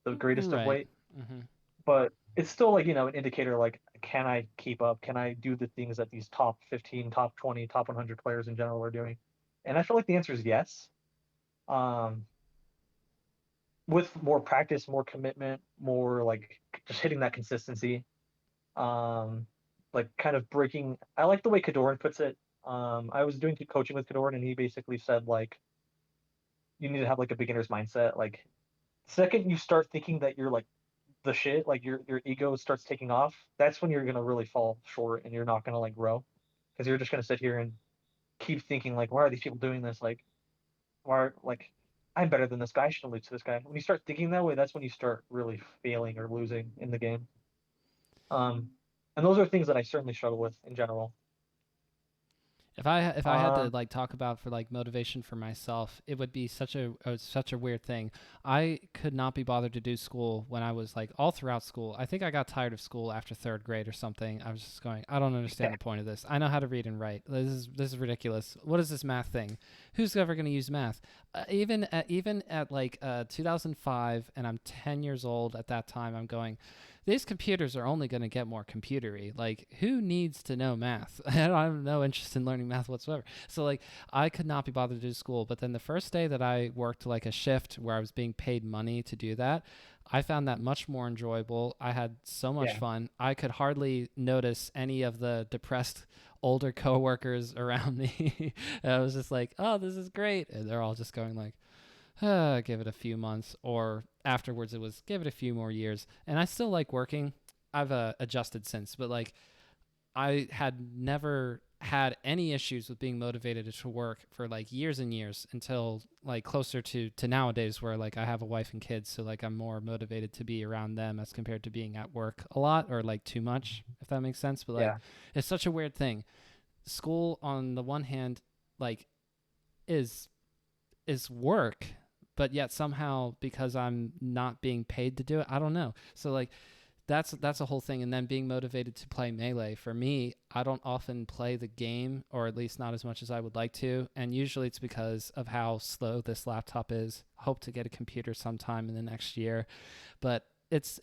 the greatest of Right. weight, Hmm. but it's still like an indicator like can I keep up? Can I do the things that these top 15, top 20, top 100 players in general are doing? And I feel like the answer is yes. Um, with more practice, more commitment, more like just hitting that consistency. Um, like kind of breaking. I like the way Kadoran puts it. I was doing coaching with Kadoran, and he basically said like you need to have like a beginner's mindset. Like second you start thinking that you're like the shit, like your ego starts taking off, that's when you're gonna really fall short and you're not gonna like grow because you're just gonna sit here and keep thinking like, why are these people doing this? Like, why are like I'm better than this guy. I shouldn't lose to this guy. When you start thinking that way, that's when you start really failing or losing in the game. Um, And those are things that I certainly struggle with in general. If I had to Um, like talk about for like motivation for myself, it would be such a weird thing. I could not be bothered to do school when I was like all throughout school. I think I got tired of school after third grade or something. I was just going, I don't understand yeah, the point of this. I know how to read and write. This is ridiculous. What is this math thing? Who's ever going to use math? Even at like 2005, and I'm 10 years old at that time. I'm going, these computers are only going to get more computery. Like, who needs to know math? I have no interest in learning math whatsoever. So, like, I could not be bothered to do school. But then the first day that I worked like a shift where I was being paid money to do that, I found that much more enjoyable. I had so much yeah, fun. I could hardly notice any of the depressed older coworkers around me. I was just like, oh, this is great. And they're all just going like, give it a few months, or afterwards it was give it a few more years. And I still like working. I've adjusted since, but like I had never had any issues with being motivated to work for like years and years until like closer to nowadays where like I have a wife and kids, so like I'm more motivated to be around them as compared to being at work a lot or like too much, if that makes sense. But like yeah. it's such a weird thing. School on the one hand like is is work, but yet somehow because I'm not being paid to do it, I don't know. So like that's a whole thing. And then being motivated to play Melee for me, I don't often play the game, or at least not as much as I would like to. And usually it's because of how slow this laptop is. Hope to get a computer sometime in the next year, but it's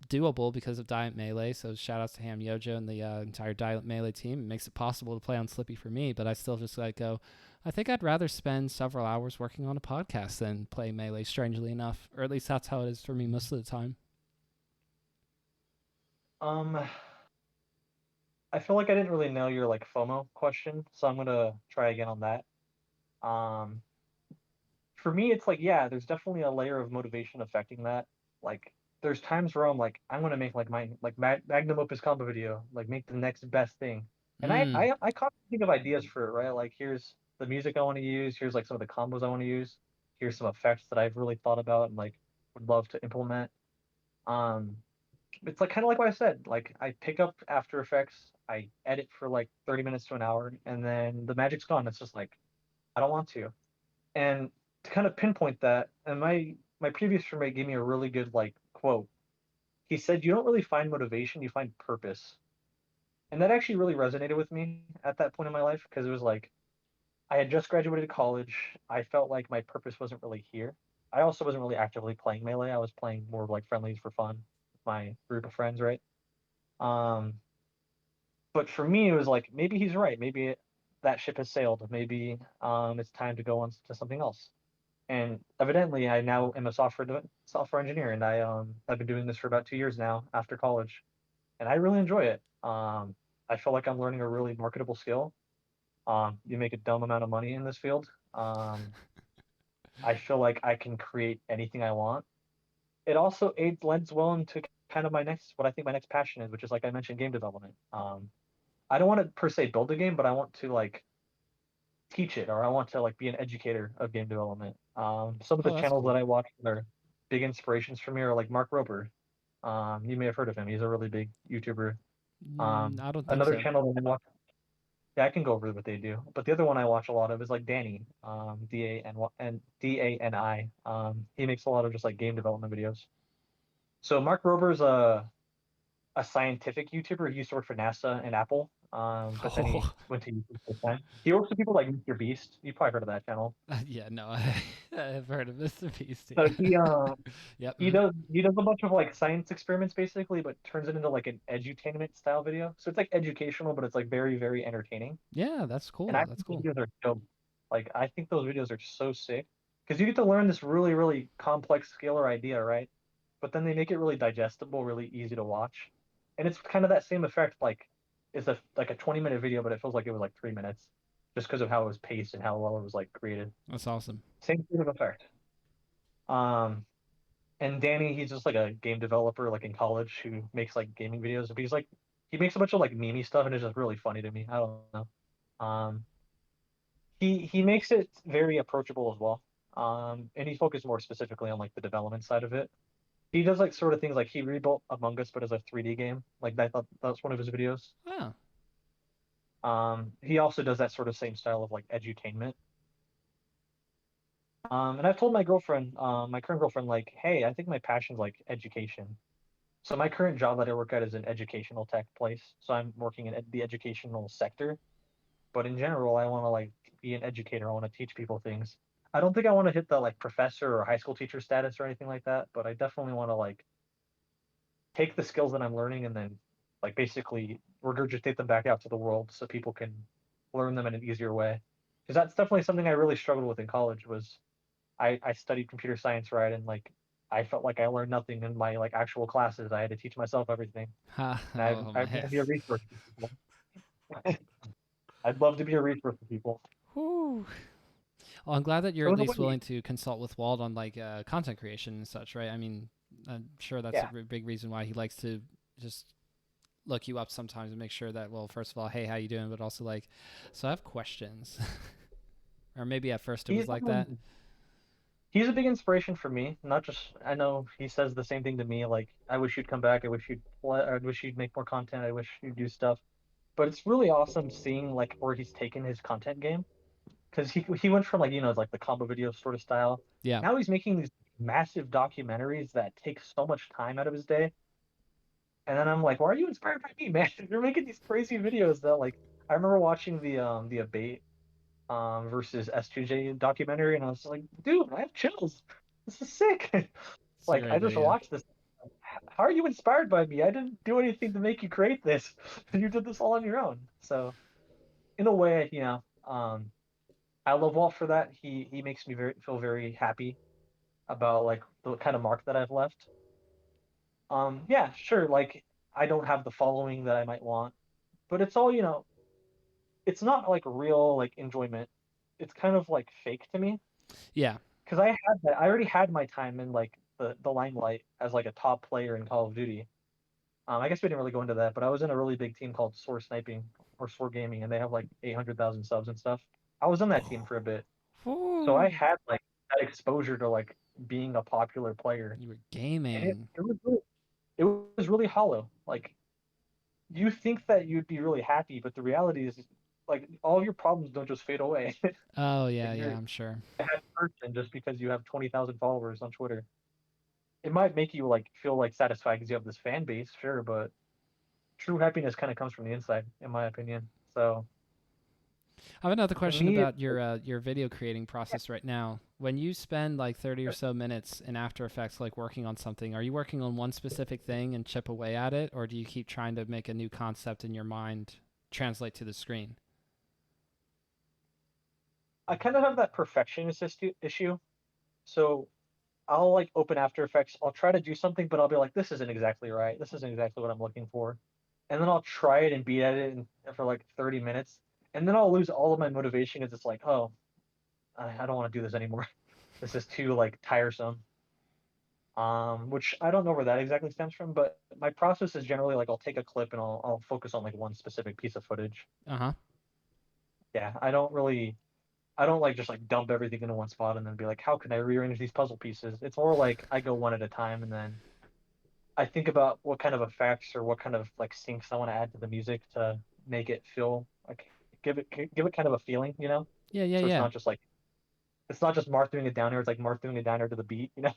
doable because of Diet Melee. So shout outs to Ham Yojo and the entire Diet Melee team. It makes it possible to play on Slippy for me, but I still just like go, I think I'd rather spend several hours working on a podcast than play Melee, strangely enough. Or at least that's how it is for me most of the time. Um, I feel like I didn't really nail your like FOMO question, so I'm gonna try again on that. Um, for me, it's like, yeah, there's definitely a layer of motivation affecting that. Like, there's times where I'm like, I'm gonna make like my like magnum opus combo video, like make the next best thing. And Mm, I constantly think of ideas for it, right? Like, here's the music I want to use, here's like some of the combos I want to use, here's some effects that I've really thought about and like would love to implement. Um, it's like kind of like what I said. Like, I pick up After Effects, I edit for like 30 minutes to an hour, and then the magic's gone. It's just like I don't want to. And to kind of pinpoint that, and my previous roommate gave me a really good like quote. He said, "You don't really find motivation, you find purpose." And that actually really resonated with me at that point in my life because it was like I had just graduated college. I felt like my purpose wasn't really here. I also wasn't really actively playing Melee. I was playing more of like friendlies for fun with my group of friends, right? Um, but for me, it was like maybe he's right. Maybe that ship has sailed. Maybe it's time to go on to something else. And evidently, I now am a software engineer, and I've been doing this for about 2 years now after college, and I really enjoy it. I feel like I'm learning a really marketable skill. You make a dumb amount of money in this field. I feel like I can create anything I want. It also aids lends well into kind of my next what I think my next passion is, which is like I mentioned, game development. I don't want to per se build a game, but I want to like teach it, or I want to like be an educator of game development. Some of the oh, that's channels that cool. I watch that are big inspirations for me are like Mark Rober. You may have heard of him. He's a really big YouTuber. I don't think Another so. channel that I watch, yeah, I can go over what they do. But the other one I watch a lot of is like Danny, Dani. He makes a lot of just like game development videos. So Mark Rober's a scientific YouTuber. He used to work for NASA and Apple, but then he Oh, went to YouTube full time. He works with people like Mr. Beast. You probably heard of that channel. yeah, no, I've heard of Mr. Beast. So Yeah. Yep. he does a bunch of like science experiments basically, but turns it into like an edutainment style video. So it's like educational, but it's like very very entertaining. Yeah, that's And I cool. That's think those cool. videos are dope. Like I think those videos are so sick because you get to learn this really really complex scalar idea, right? But then they make it really digestible, really easy to watch, and it's kind of that same effect. Like it's a like a 20-minute video, but it feels like it was like 3 minutes, just because of how it was paced and how well it was like created. That's awesome. Same sort of effect. Um, and Danny, he's just like a game developer, like in college, who makes like gaming videos. But he's like he makes a bunch of like meme stuff, and it's just really funny to me. I don't know. Um, he makes it very approachable as well. And he focused more specifically on like the development side of it. He does like sort of things like he rebuilt Among Us, but as a 3D game. Like I thought that was one of his videos. Oh, He also does that sort of same style of like edutainment. And I've told my girlfriend, my current girlfriend, like, hey, I think my passion's like education. So my current job that I work at is an educational tech place. So I'm working in the educational sector. But in general, I want to like be an educator. I want to teach people things. I don't think I want to hit the like professor or high school teacher status or anything like that, but I definitely want to like take the skills that I'm learning and then like basically regurgitate them back out to the world so people can learn them in an easier way. Because that's definitely something I really struggled with in college was I studied computer science, right? And like I felt like I learned nothing in my like actual classes. I had to teach myself everything. ha, And oh I want man. to be a resource for people. I'd love to be a resource for people. Whew. Well, I'm glad that you're So at in a least way, willing to consult with Wald on like content creation and such, right? I mean, I'm sure that's a yeah. big reason why he likes to just look you up sometimes and make sure that, well, first of all, hey, how you doing? But also like, so I have questions. Or maybe at first it He's was like that. he's a big inspiration for me. Not just I know he says the same thing to me. Like I wish you'd come back. I wish you'd play. I wish you'd make more content. I wish you'd do stuff. But it's really awesome seeing like where he's taken his content game because he went from like like the combo video sort of style. Yeah. Now he's making these massive documentaries that take so much time out of his day. And then I'm like, why are you inspired by me, man? You're making these crazy videos that like I remember watching the Abate versus S2J documentary, and I was like, dude, I have chills. This is sick. It's a Like, great I just video. watched this. How are you inspired by me? I didn't do anything to make you create this. You did this all on your own. So, in a way, I love Walt for that. He makes me feel very happy about like the kind of mark that I've left. Yeah, sure. Like, I don't have the following that I might want, but it's all it's not like real like enjoyment. It's kind of like fake to me Yeah. because I had that. I already had my time in like the limelight as like a top player in Call of Duty. I guess we didn't really go into that, but I was in a really big team called Soar Sniping or Soar Gaming, and they have like 800,000 subs and stuff. I was in that team for a bit, so I Ooh, had like that exposure to like being a popular player, you were and gaming. it was really hollow. Like you think that you'd be really happy, but the reality is like all of your problems don't just fade away. Oh Like yeah, you're yeah, I'm sure. a happy person just because you have 20,000 followers on Twitter. It might make you like feel like satisfied because you have this fan base, sure, but true happiness kind of comes from the inside, in my opinion. So I have another to question me, about your video creating process right now. When you spend like 30 or so minutes in After Effects like working on something, are you working on one specific thing and chip away at it, or do you keep trying to make a new concept in your mind translate to the screen? I kind of have that perfectionist issue. So I'll like open After Effects, I'll try to do something, but I'll be like, this isn't exactly right. This isn't exactly what I'm looking for. And then I'll try it and beat at it for like 30 minutes. And then I'll lose all of my motivation because it's like, oh, I don't want to do this anymore. This is too like tiresome. Which I don't know where that exactly stems from, but my process is generally like I'll take a clip and I'll focus on like one specific piece of footage. Uh huh. Yeah, I don't like just like dump everything into one spot and then be like, how can I rearrange these puzzle pieces? It's more like I go one at a time and then I think about what kind of effects or what kind of like syncs I want to add to the music to make it feel like give it kind of a feeling, you know? Yeah, yeah, So yeah. it's not just Marth doing it down here, it's like Marth doing it down here to the beat, you know?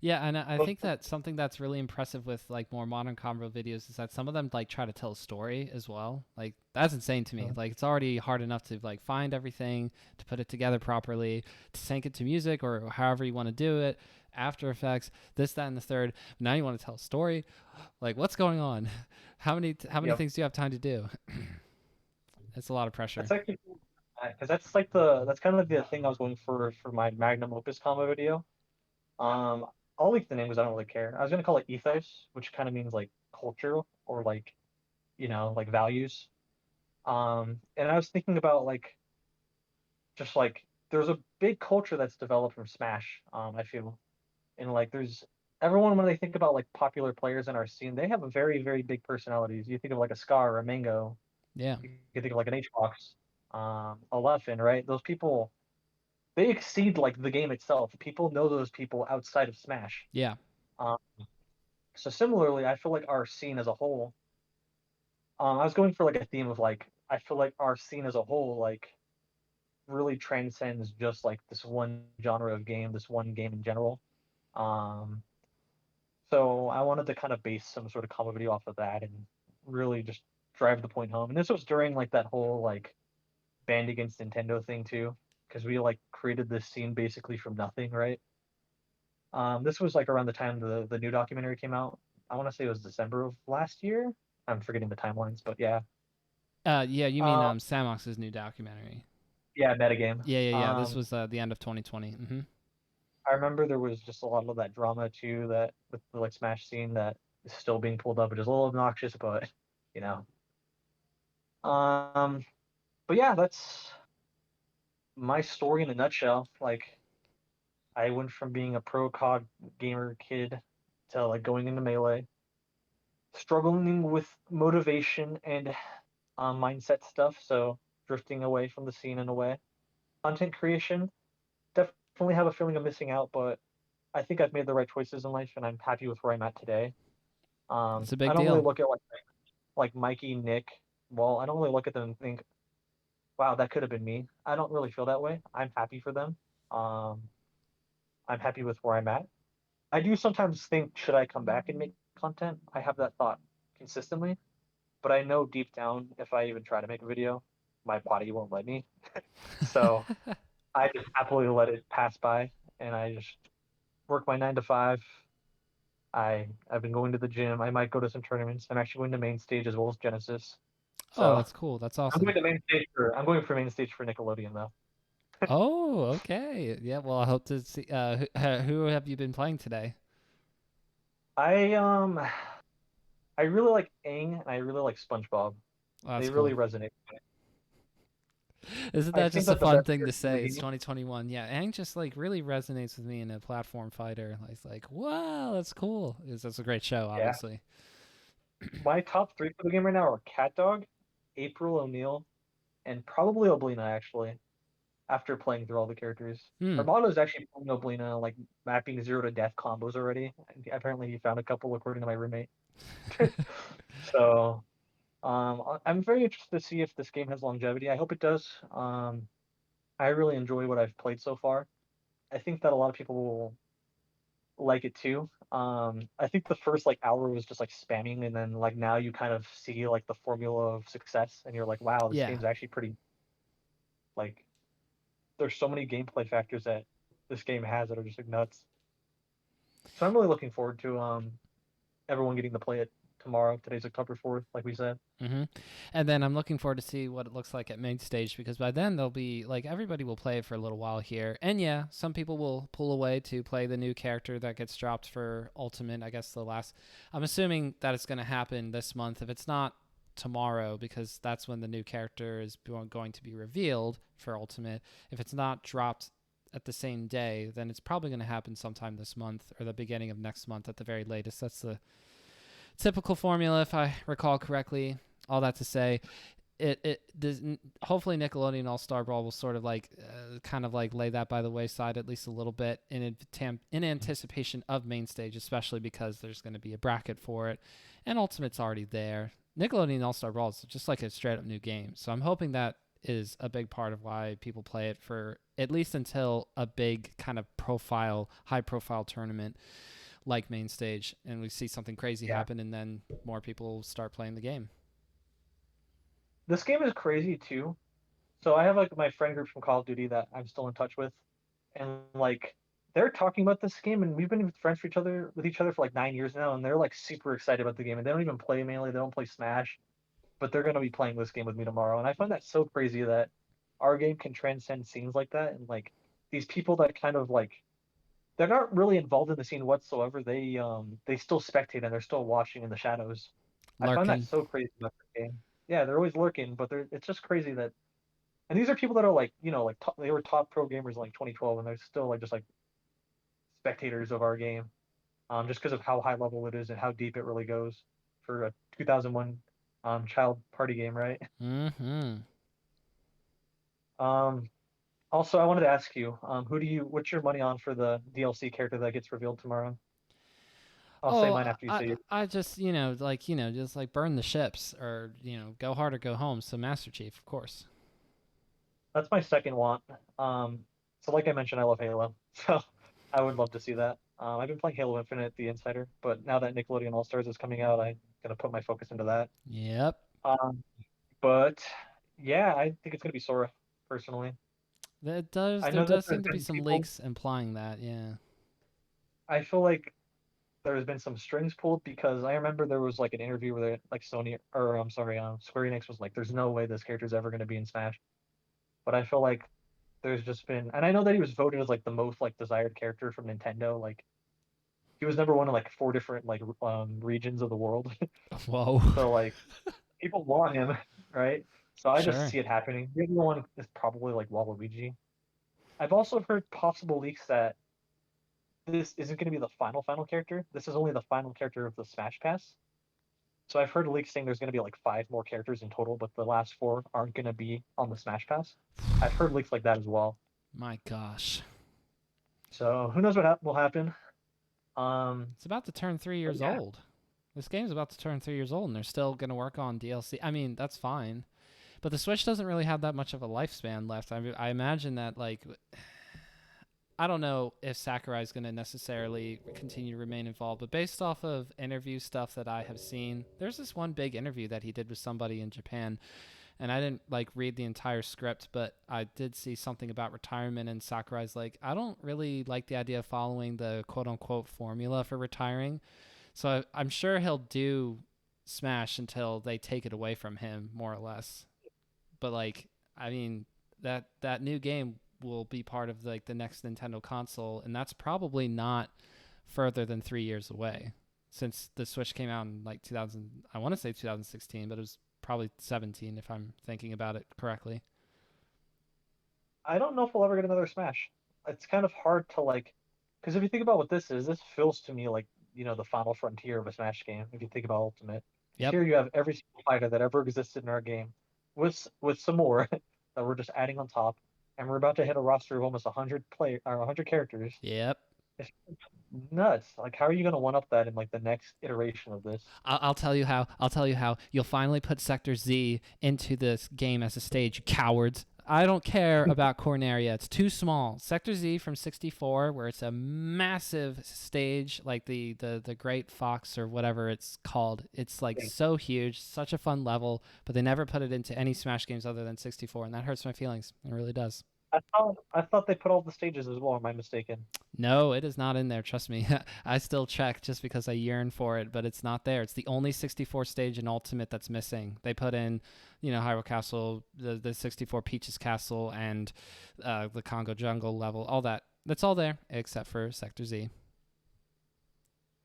Yeah, and I But think that something that's really impressive with like more modern combo videos is that some of them like try to tell a story as well. Like that's insane to me. Like it's already hard enough to like find everything, to put it together properly, to sync it to music or however you want to do it. After Effects, this, that, and the third. Now you want to tell a story. Like what's going on? How many yeah, things do you have time to do? It's a lot of pressure. that's actually cool. Because that's kind of like the thing I was going for my magnum opus combo video. Um, I'll leak the name because I don't really care. I was gonna call it ethos, which kind of means like culture or like like values. And I was thinking about like just like there's a big culture that's developed from Smash. I feel and like there's everyone when they think about like popular players in our scene, they have a very big personalities. You think of like a Scar or a Mango, Yeah. you can think of like an Hbox, a Leffen, right? Those people they exceed like the game itself. People know those people outside of Smash. Yeah. Um, so similarly, I feel like our scene as a whole. I was going for like a theme of like I feel like our scene as a whole like really transcends just like this one genre of game, this one game in general. Um, so I wanted to kind of base some sort of comedy video off of that and really just drive the point home. And this was during like that whole like banned against Nintendo thing too, because we like created this scene basically from nothing, right? This was like around the time the new documentary came out. I want to say it was December of last year. I'm forgetting the timelines, but yeah. Yeah, you mean Uh, Samox's new documentary. yeah, metagame. Yeah, yeah, yeah. This was the end of 2020. I remember there was just a lot of that drama too, that with the like Smash scene that is still being pulled up, which is a little obnoxious, but you know. Um, but yeah, that's my story in a nutshell. Like I went from being a pro COD gamer kid to like going into melee, struggling with motivation and mindset stuff, so drifting away from the scene in a way. Content creation, definitely have a feeling of missing out, but I think I've made the right choices in life, and I'm happy with where I'm at today. It's a I big don't really deal. look at like Mikey, Nick. Well, I don't really look at them and think, "Wow, that could have been me." I don't really feel that way. I'm happy for them. Um, I'm happy with where I'm at. I do sometimes think, should I come back and make content? I have that thought consistently, but I know deep down, if I even try to make a video, my body won't let me. So I just happily let it pass by, and I just work my 9 to 5. I've been going to the gym. I might go to some tournaments. I'm actually going to main stage as well as Genesis. Oh, So that's cool. That's awesome. I'm going for main stage for Nickelodeon though. Oh, okay. Yeah, well, I hope to see who have you been playing today? I I really like Aang and I really like SpongeBob. Oh, They that's really cool. resonate. Isn't I that think just a that the fun best thing to character in the say? It's game. 2021. Yeah, Aang just like really resonates with me in a platform fighter. It's like, wow, that's cool. That's a great show, Yeah. obviously. My top three for the game right now are Cat Dog, April O'Neil, and probably Oblina actually. After playing through all the characters, Hmm. Armando is actually playing Oblina like mapping zero to death combos already. Apparently, he found a couple according to my roommate. So I'm very interested to see if this game has longevity. I hope it does. I really enjoy what I've played so far. I think that a lot of people will like it too. I think the first like hour was just like spamming, and then like now you kind of see like the formula of success, and you're like, wow, this Yeah. game's actually pretty like. There's so many gameplay factors that this game has that are just like nuts. So I'm really looking forward to everyone getting to play it tomorrow. Today's October 4th, like we said. And then I'm looking forward to see what it looks like at main stage because by then they'll be like everybody will play it for a little while here. And yeah, some people will pull away to play the new character that gets dropped for Ultimate. I guess the last. I'm assuming that it's going to happen this month. If it's not tomorrow, because that's when the new character is going to be revealed for Ultimate. If it's not dropped at the same day, then it's probably going to happen sometime this month or the beginning of next month at the very latest. That's the typical formula, if I recall correctly. All that to say, it does, hopefully Nickelodeon All Star Brawl will sort of like kind of like lay that by the wayside at least a little bit in anticipation of main stage, especially because there's going to be a bracket for it, and Ultimate's already there. Nickelodeon All Star Brawl is just like a straight up new game, so I'm hoping that is a big part of why people play it for at least until a big kind of high profile tournament like main stage, and we see something crazy Yeah. happen, and then more people start playing the game. This game is crazy too. So I have like my friend group from Call of Duty that I'm still in touch with, and like they're talking about this game, and we've been friends with each other for like 9 years now, and they're like super excited about the game, and they don't even play Melee, they don't play Smash, but they're gonna be playing this game with me tomorrow, and I find that so crazy that our game can transcend scenes like that, and like these people that kind of like they're not really involved in the scene whatsoever. They still spectate and they're still watching in the shadows. I find that Lurking. so crazy about the game. Yeah, they're always lurking, but it's just crazy that and these are people that are like, like they were top pro gamers in like 2012 and they're still like just like spectators of our game. Just because of how high level it is and how deep it really goes for a 2001 child party game, right? Mm-hmm. Um Also, I wanted to ask you, what's your money on for the DLC character that gets revealed tomorrow? I'll say Oh, mine after you say yours. I just just like burn the ships or go hard or go home. So Master Chief, of course. That's my second want. So like I mentioned, I love Halo, so I would love to see that. I've been playing Halo Infinite, the Insider, but now that Nickelodeon All Stars is coming out, I'm gonna put my focus into that. Yep. Um, but yeah, I think it's gonna be Sora, personally. That does I there know that does there's seem to be been some people. leaks implying that. Yeah. I feel like there's been some strings pulled because I remember there was like an interview where like Sony, or I'm sorry, Square Enix was like, "There's no way this character's ever gonna be in Smash." But I feel like there's just been, and I know that he was voted as like the most like desired character from Nintendo. Like he was number one in like four different like regions of the world. Whoa. So like people want him, right? So I just Sure. see it happening. The other one is probably like Waluigi. I've also heard possible leaks that this isn't going to be the final character. This is only the final character of the Smash Pass. So I've heard leaks saying there's going to be like five more characters in total, but the last four aren't going to be on the Smash Pass. I've heard leaks like that as well. My gosh. So who knows what will happen? Um, It's about to turn 3 years yeah, old. This game's about to turn 3 years old, and they're still gonna work on DLC. I mean, that's fine, but the Switch doesn't really have that much of a lifespan left. I imagine that I don't know if Sakurai's going to necessarily continue to remain involved, but based off of interview stuff that I have seen, there's this one big interview that he did with somebody in Japan, and I didn't like read the entire script, but I did see something about retirement, and Sakurai's like, I don't really like the idea of following the quote unquote formula for retiring. So I'm sure he'll do Smash until they take it away from him, more or less. But I mean, that new game will be part of like the next Nintendo console, and that's probably not further than 3 years away, since the Switch came out in like 2000. I want to say 2016, but it was probably 17 if I'm thinking about it correctly. I don't know if we'll ever get another Smash. It's kind of hard to like, because if you think about what this is, this feels to me like the final frontier of a Smash game. If you think about Ultimate, Yep. here you have every single fighter that ever existed in our game, with some more that we're just adding on top, and we're about to hit a roster of almost 100 characters. Yep. It's nuts. Like, how are you gonna one up that in like the next iteration of this? I'll tell you how. I'll tell you how. You'll finally put Sector Z into this game as a stage, you cowards. I don't care about Corneria. It's too small. Sector Z from 64, where it's a massive stage, like the Great Fox or whatever it's called. It's like so huge, such a fun level, but they never put it into any Smash games other than 64, and that hurts my feelings. It really does. I thought they put all the stages as well. Am I mistaken? No, it is not in there. Trust me. I still check just because I yearn for it, but it's not there. It's the only 64 stage in Ultimate that's missing. They put in, Hyrule Castle, the 64 Peaches Castle, and the Congo Jungle level. All that. That's all there except for Sector Z.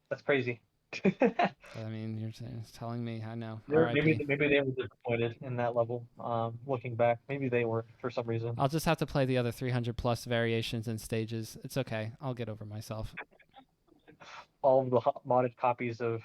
That's crazy. I mean, you're telling me. I know. Maybe R.I.P. maybe they were disappointed in that level. Looking back, maybe they were for some reason. I'll just have to play the other 300 plus variations and stages. It's okay. I'll get over myself. All of the modded copies of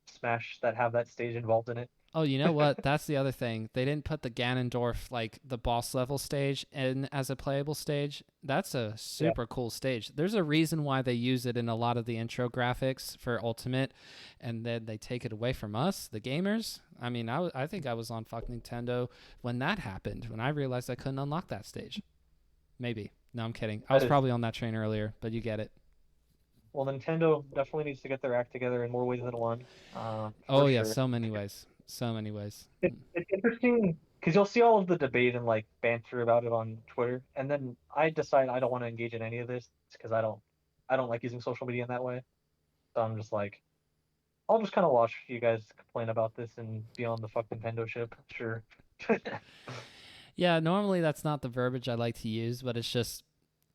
Smash that have that stage involved in it. Oh, you know what? That's the other thing. They didn't put the Ganondorf, like the boss level stage, in as a playable stage. That's a Yeah, super cool stage. There's a reason why they use it in a lot of the intro graphics for Ultimate, and then they take it away from us, the gamers. I mean, I think I was on fuck Nintendo when that happened, when I realized I couldn't unlock that stage. Maybe. No, I'm kidding. I that was is. probably on that train earlier, but you get it. Well, Nintendo definitely needs to get their act together in more ways than one. Oh, For yeah, sure. so many ways. So many ways. It's interesting because you'll see all of the debate and like banter about it on Twitter, and then I decide I don't want to engage in any of this because I don't like using social media in that way. So I'm just like, I'll just kind of watch you guys complain about this and be on the fuck Nintendo ship. Sure. Yeah, normally that's not the verbiage I like to use, but it's just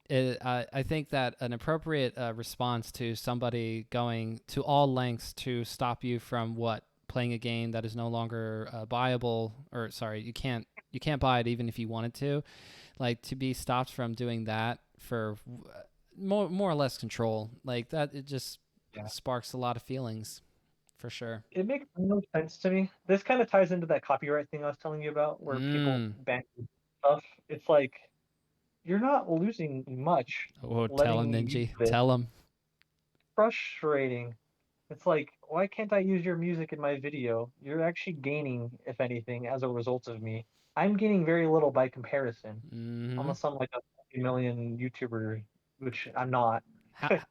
I think that an appropriate response to somebody going to all lengths to stop you from playing a game that is no longer buyable, or sorry, you can't buy it even if you wanted to, like to be stopped from doing that for more or less control like that. It just Yeah. sparks a lot of feelings for sure. It makes no sense to me. This kind of ties into that copyright thing I was telling you about, where people Mm. ban stuff. It's like you're not losing much Oh, tell him, letting me use Ninji. it. Tell him. Frustrating. It's like, why can't I use your music in my video? You're actually gaining, if anything, as a result of me. I'm gaining very little by comparison, Hmm. unless I'm like a 50 million YouTuber, which I'm not.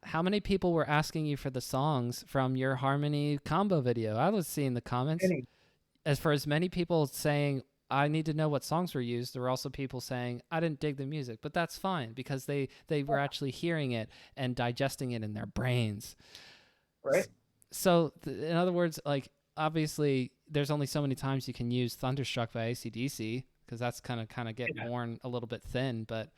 How many people were asking you for the songs from your Harmony combo video? I was seeing the comments. Any, As many people saying, I need to know what songs were used, there were also people saying, I didn't dig the music. But that's fine because they were actually hearing it and digesting it in their brains. right? So, in other words, like, obviously, there's only so many times you can use Thunderstruck by AC/DC because that's kind of getting Yeah. worn a little bit thin. But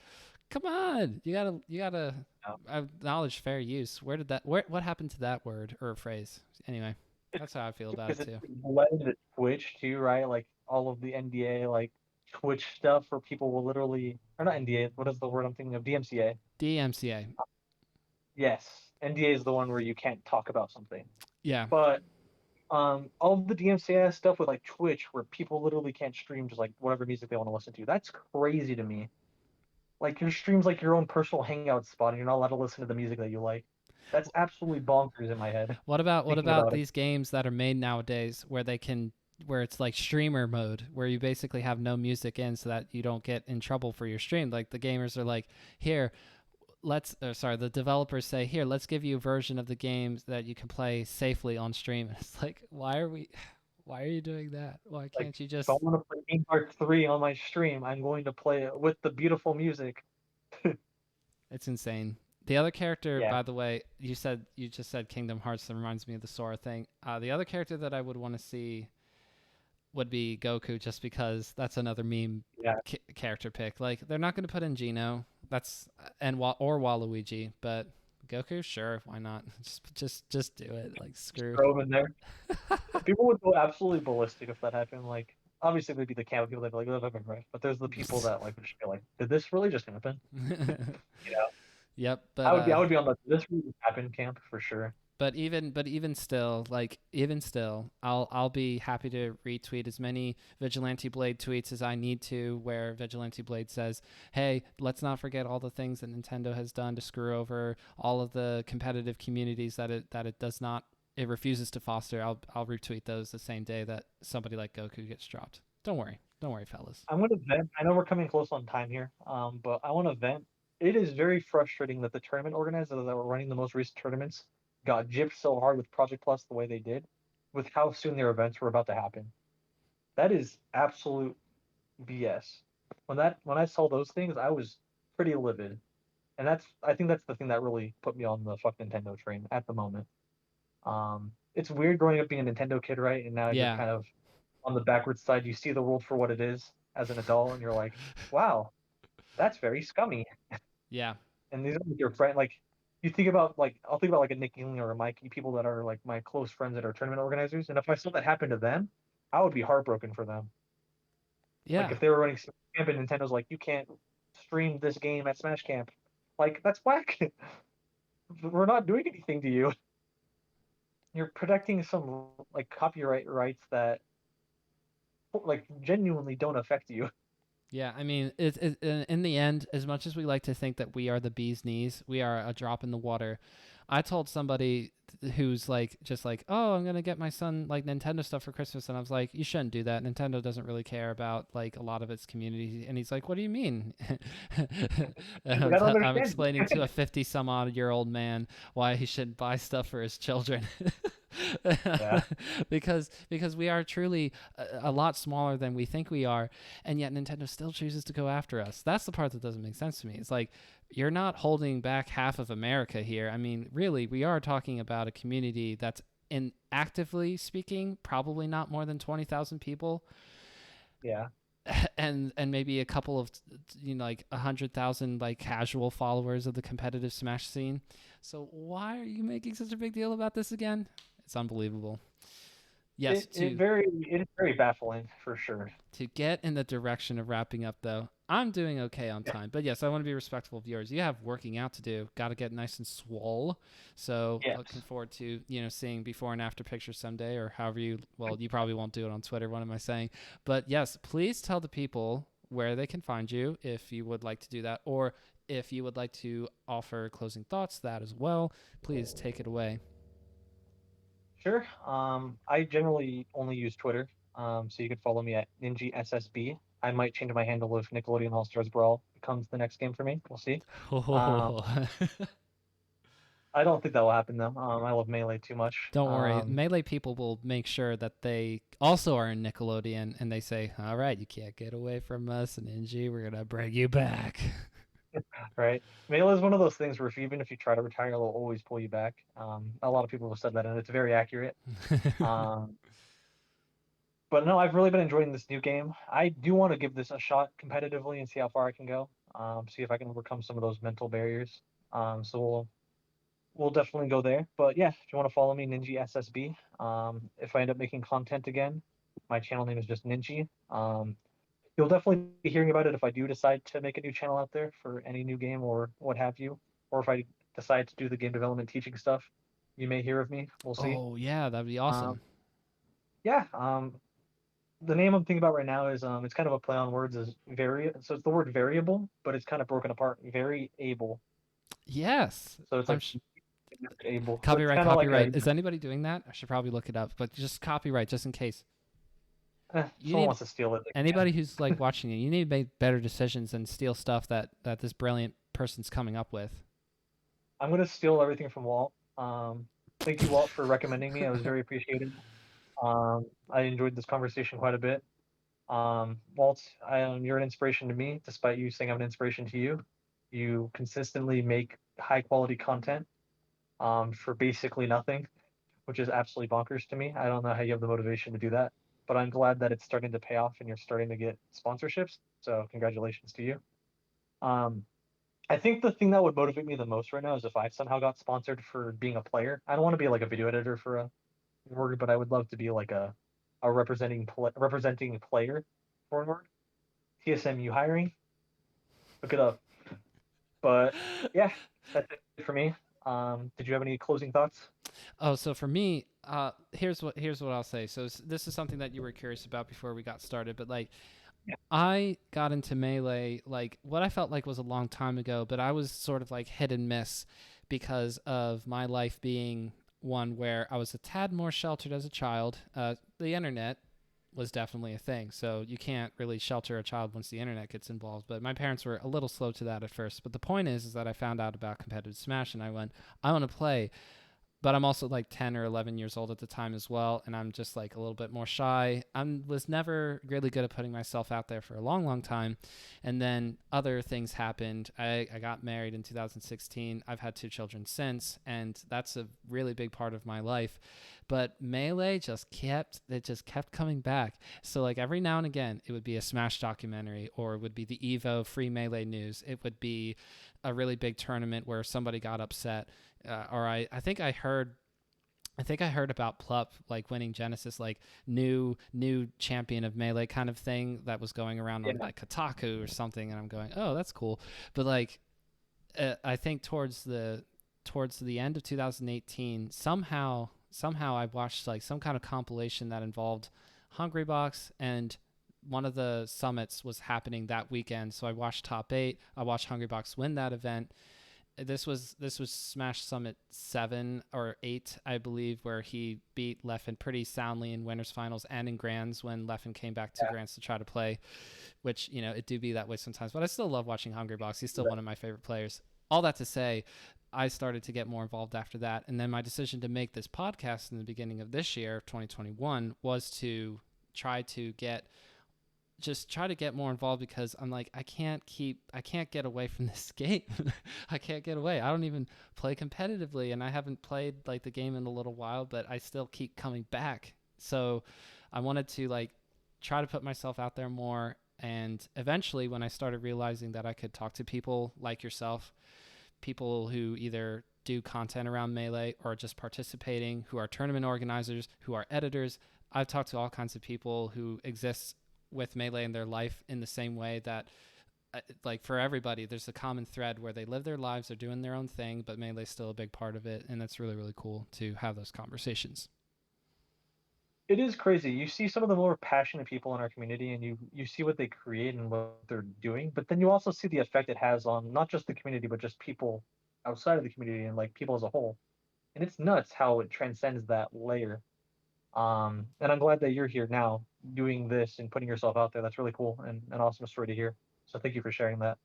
come on, you gotta No. acknowledge fair use. What happened to that word or phrase? Anyway, It's that's how I feel about it because too. it's blended to Twitch too, right? Like all of the NDA, like Twitch stuff where people will literally, or not NDA, what is the word I'm thinking of? DMCA. DMCA. Yes, NDA is the one where you can't talk about something. Yeah. But all of the DMCA stuff with like Twitch where people literally can't stream just like whatever music they want to listen to. That's crazy to me. Like your stream's like your own personal hangout spot and you're not allowed to listen to the music that you like. That's absolutely bonkers in my head What thinking about about it. these games that are made nowadays where it's like streamer mode where you basically have no music in so that you don't get in trouble for your stream. Like the gamers are like, here, the developers say, here, let's give you a version of the games that you can play safely on stream. And it's like, why are you doing that? Why Like can't you if I just want to play Game Park 3 on my stream, I'm going to play it with the beautiful music. It's insane. The other character, Yeah. by the way, you just said Kingdom Hearts. That reminds me of the Sora thing. The other character that I would want to see would be Goku, just because that's another meme Yeah. character pick. Like they're not going to put in Gino, that's or Waluigi, but Goku, sure, why not? Just do it. Like screw. Throw them in there. People would go absolutely ballistic if that happened. Like, obviously, there'd be the camp people that'd be like, "Oh, that's right." But there's the people that like would just be like, "Did this really just happen?" You know, Yep, I would be on the "Did this really just happen" camp for sure. even still, like even still, I'll be happy to retweet as many Vigilante Blade tweets as I need to, where Vigilante Blade says, "Hey, let's not forget all the things that Nintendo has done to screw over all of the competitive communities that it refuses to foster." I'll retweet those the same day that somebody like Goku gets dropped. Don't worry, fellas. I'm gonna vent. I know we're coming close on time here, but I want to vent. It is very frustrating that the tournament organizers that were running the most recent tournaments got gypped so hard with Project Plus the way they did, with how soon their events were about to happen. That is absolute BS. When I saw those things, I was pretty livid, and I think that's the thing that really put me on the fuck Nintendo train at the moment. It's weird growing up being a Nintendo kid, right? And now you're Yeah, kind of on the backwards side. You see the world for what it is as an adult, and you're like, wow, that's very scummy. yeah, And these are like your friend, like you think about like I'll think about like a Nick Ealing or a Mikey, people that are like my close friends that are tournament organizers, and if I saw that happen to them, I would be heartbroken for them. Like yeah. if they were running Smash Camp and Nintendo's like, you can't stream this game at Smash Camp, like that's whack. We're not doing anything to you. You're protecting some like copyright rights that like genuinely don't affect you. Yeah, I mean, in the end, as much as we like to think that we are the bee's knees, we are a drop in the water. I told somebody who's like, just like, oh, I'm gonna get my son like Nintendo stuff for Christmas, and I was like, you shouldn't do that. Nintendo doesn't really care about like a lot of its community, and he's like, what do you mean? And I don't I'm understand. explaining to a 50 some odd year old man why he shouldn't buy stuff for his children. Yeah, Because we are truly a lot smaller than we think we are, and yet Nintendo still chooses to go after us. That's the part that doesn't make sense to me. It's like you're not holding back half of America here. I mean, really, we are talking about a community that's, in actively speaking, probably not more than 20,000 people, yeah. and maybe a couple of, like 100,000 like casual followers of the competitive Smash scene. So why are you making such a big deal about this again? It's unbelievable. Yes, It is very baffling for sure. to get in the direction of wrapping up, though, I'm doing okay on Yeah. time. But yes, I want to be respectful of yours. You have working out to do. Got to get nice and swole. So looking Yes. forward to, seeing before and after pictures someday, or however you, well, you probably won't do it on Twitter. What am I saying? But yes, please tell the people where they can find you if you would like to do that, or if you would like to offer closing thoughts, that as well, please take it away. Sure. I generally only use Twitter. So you can follow me at Ninji SSB. I might change my handle if Nickelodeon All Stars Brawl becomes the next game for me. We'll see. Um, I don't think that will happen though. I love Melee too much. Don't worry. Melee people will make sure that they also are in Nickelodeon and they say, all right, you can't get away from us, Ninji. We're going to bring you back. Right. Melee is one of those things where even if you try to retire, they'll always pull you back. A lot of people have said that, and it's very accurate. Um, but no, I've really been enjoying this new game. I do want to give this a shot competitively and see how far I can go. See if I can overcome some of those mental barriers. So we'll definitely go there. But yeah, if you want to follow me, Ninji SSB. If I end up making content again, my channel name is just Ninji. You'll definitely be hearing about it if I do decide to make a new channel out there for any new game or what have you, or if I decide to do the game development teaching stuff. You may hear of me. We'll see. Oh, yeah, that'd be Um, awesome. yeah. The name I'm thinking about right now is it's kind of a play on words is so it's the word variable, but it's kind of broken apart. Very able. Yes. So it's I'm like able. So it's copyright, kind of like a copyright. Is anybody doing that? I should probably look it up, but just copyright just in case. if You someone need wants to steal it, they can. anybody who's like watching it, you need to make better decisions and steal stuff that this brilliant person's coming up with. I'm gonna steal everything from Walt. Thank you, Walt, for recommending me. I was very appreciated. I enjoyed this conversation quite a bit. Walt, you're an inspiration to me, despite you saying I'm an inspiration to you. You consistently make high quality content for basically nothing, which is absolutely bonkers to me. I don't know how you have the motivation to do that, but I'm glad that it's starting to pay off and you're starting to get sponsorships. So congratulations to you. Um, I think the thing that would motivate me the most right now is if I somehow got sponsored for being a player. I don't want to be like a video editor for a org, but I would love to be like a representing player for an org. TSMU hiring, look it up. But yeah, that's it for me. Did you have any closing thoughts? Oh, so for me, here's what I'll say. So this is something that you were curious about before we got started, but like Yeah. I got into Melee like what I felt like was a long time ago, but I was sort of like hit and miss because of my life being one where I was a tad more sheltered as a child. The internet was definitely a thing, so you can't really shelter a child once the internet gets involved. But my parents were a little slow to that at first. But the point is that I found out about competitive Smash, and I went, I want to play, but I'm also like 10 or 11 years old at the time as well, and I'm just like a little bit more shy. I was never really good at putting myself out there for a long, long time, and then other things happened. I got married in 2016. I've had 2 children since, and that's a really big part of my life. But Melee just kept coming back. So like every now and again, it would be a Smash documentary, or it would be the Evo free Melee news. It would be a really big tournament where somebody got upset, or I think I heard about Plup like winning Genesis, like new champion of Melee kind of thing that was going around on Yeah. like Kotaku or something, and I'm going, oh, that's cool. But like, I think towards the end of 2018, somehow I watched like some kind of compilation that involved Hungrybox, and one of the summits was happening that weekend. So I watched Top 8. I watched Hungrybox win that event. This was Smash Summit 7 or 8, I believe, where he beat Leffen pretty soundly in winners finals and in grands when Leffen came back to Yeah. grands to try to play, which, it do be that way sometimes, but I still love watching Hungrybox. He's still one of my favorite players. All that to say, I started to get more involved after that, and then my decision to make this podcast in the beginning of this year, 2021, was to try to get more involved, because I'm like, I can't get away from this game. I can't get away. I don't even play competitively, and I haven't played like the game in a little while, but I still keep coming back. So I wanted to like try to put myself out there more. And eventually when I started realizing that I could talk to people like yourself, people who either do content around Melee or just participating, who are tournament organizers, who are editors, I've talked to all kinds of people who exist with Melee in their life in the same way that, like, for everybody, there's a common thread where they live their lives, they're doing their own thing, but Melee's still a big part of it, and that's really, really cool to have those conversations. It is crazy. You see some of the more passionate people in our community, and you see what they create and what they're doing, but then you also see the effect it has on not just the community, but just people outside of the community and like people as a whole. And it's nuts how it transcends that layer. And I'm glad that you're here now doing this and putting yourself out there. That's really cool and an awesome story to hear. So thank you for sharing that.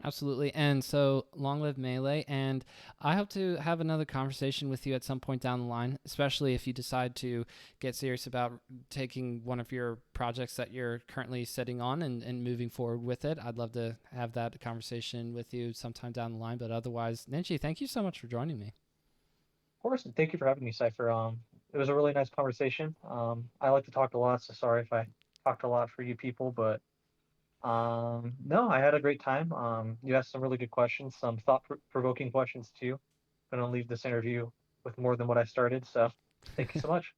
Absolutely. And so long live Melee. And I hope to have another conversation with you at some point down the line, especially if you decide to get serious about taking one of your projects that you're currently sitting on and moving forward with it. I'd love to have that conversation with you sometime down the line. But otherwise, Ninji, thank you so much for joining me. Of course, and thank you for having me, Cypher. It was a really nice conversation. I like to talk a lot, so sorry if I talked a lot for you people, but no, I had a great time. You asked some really good questions, some thought provoking questions too. Gonna leave this interview with more than what I started, so thank you so much.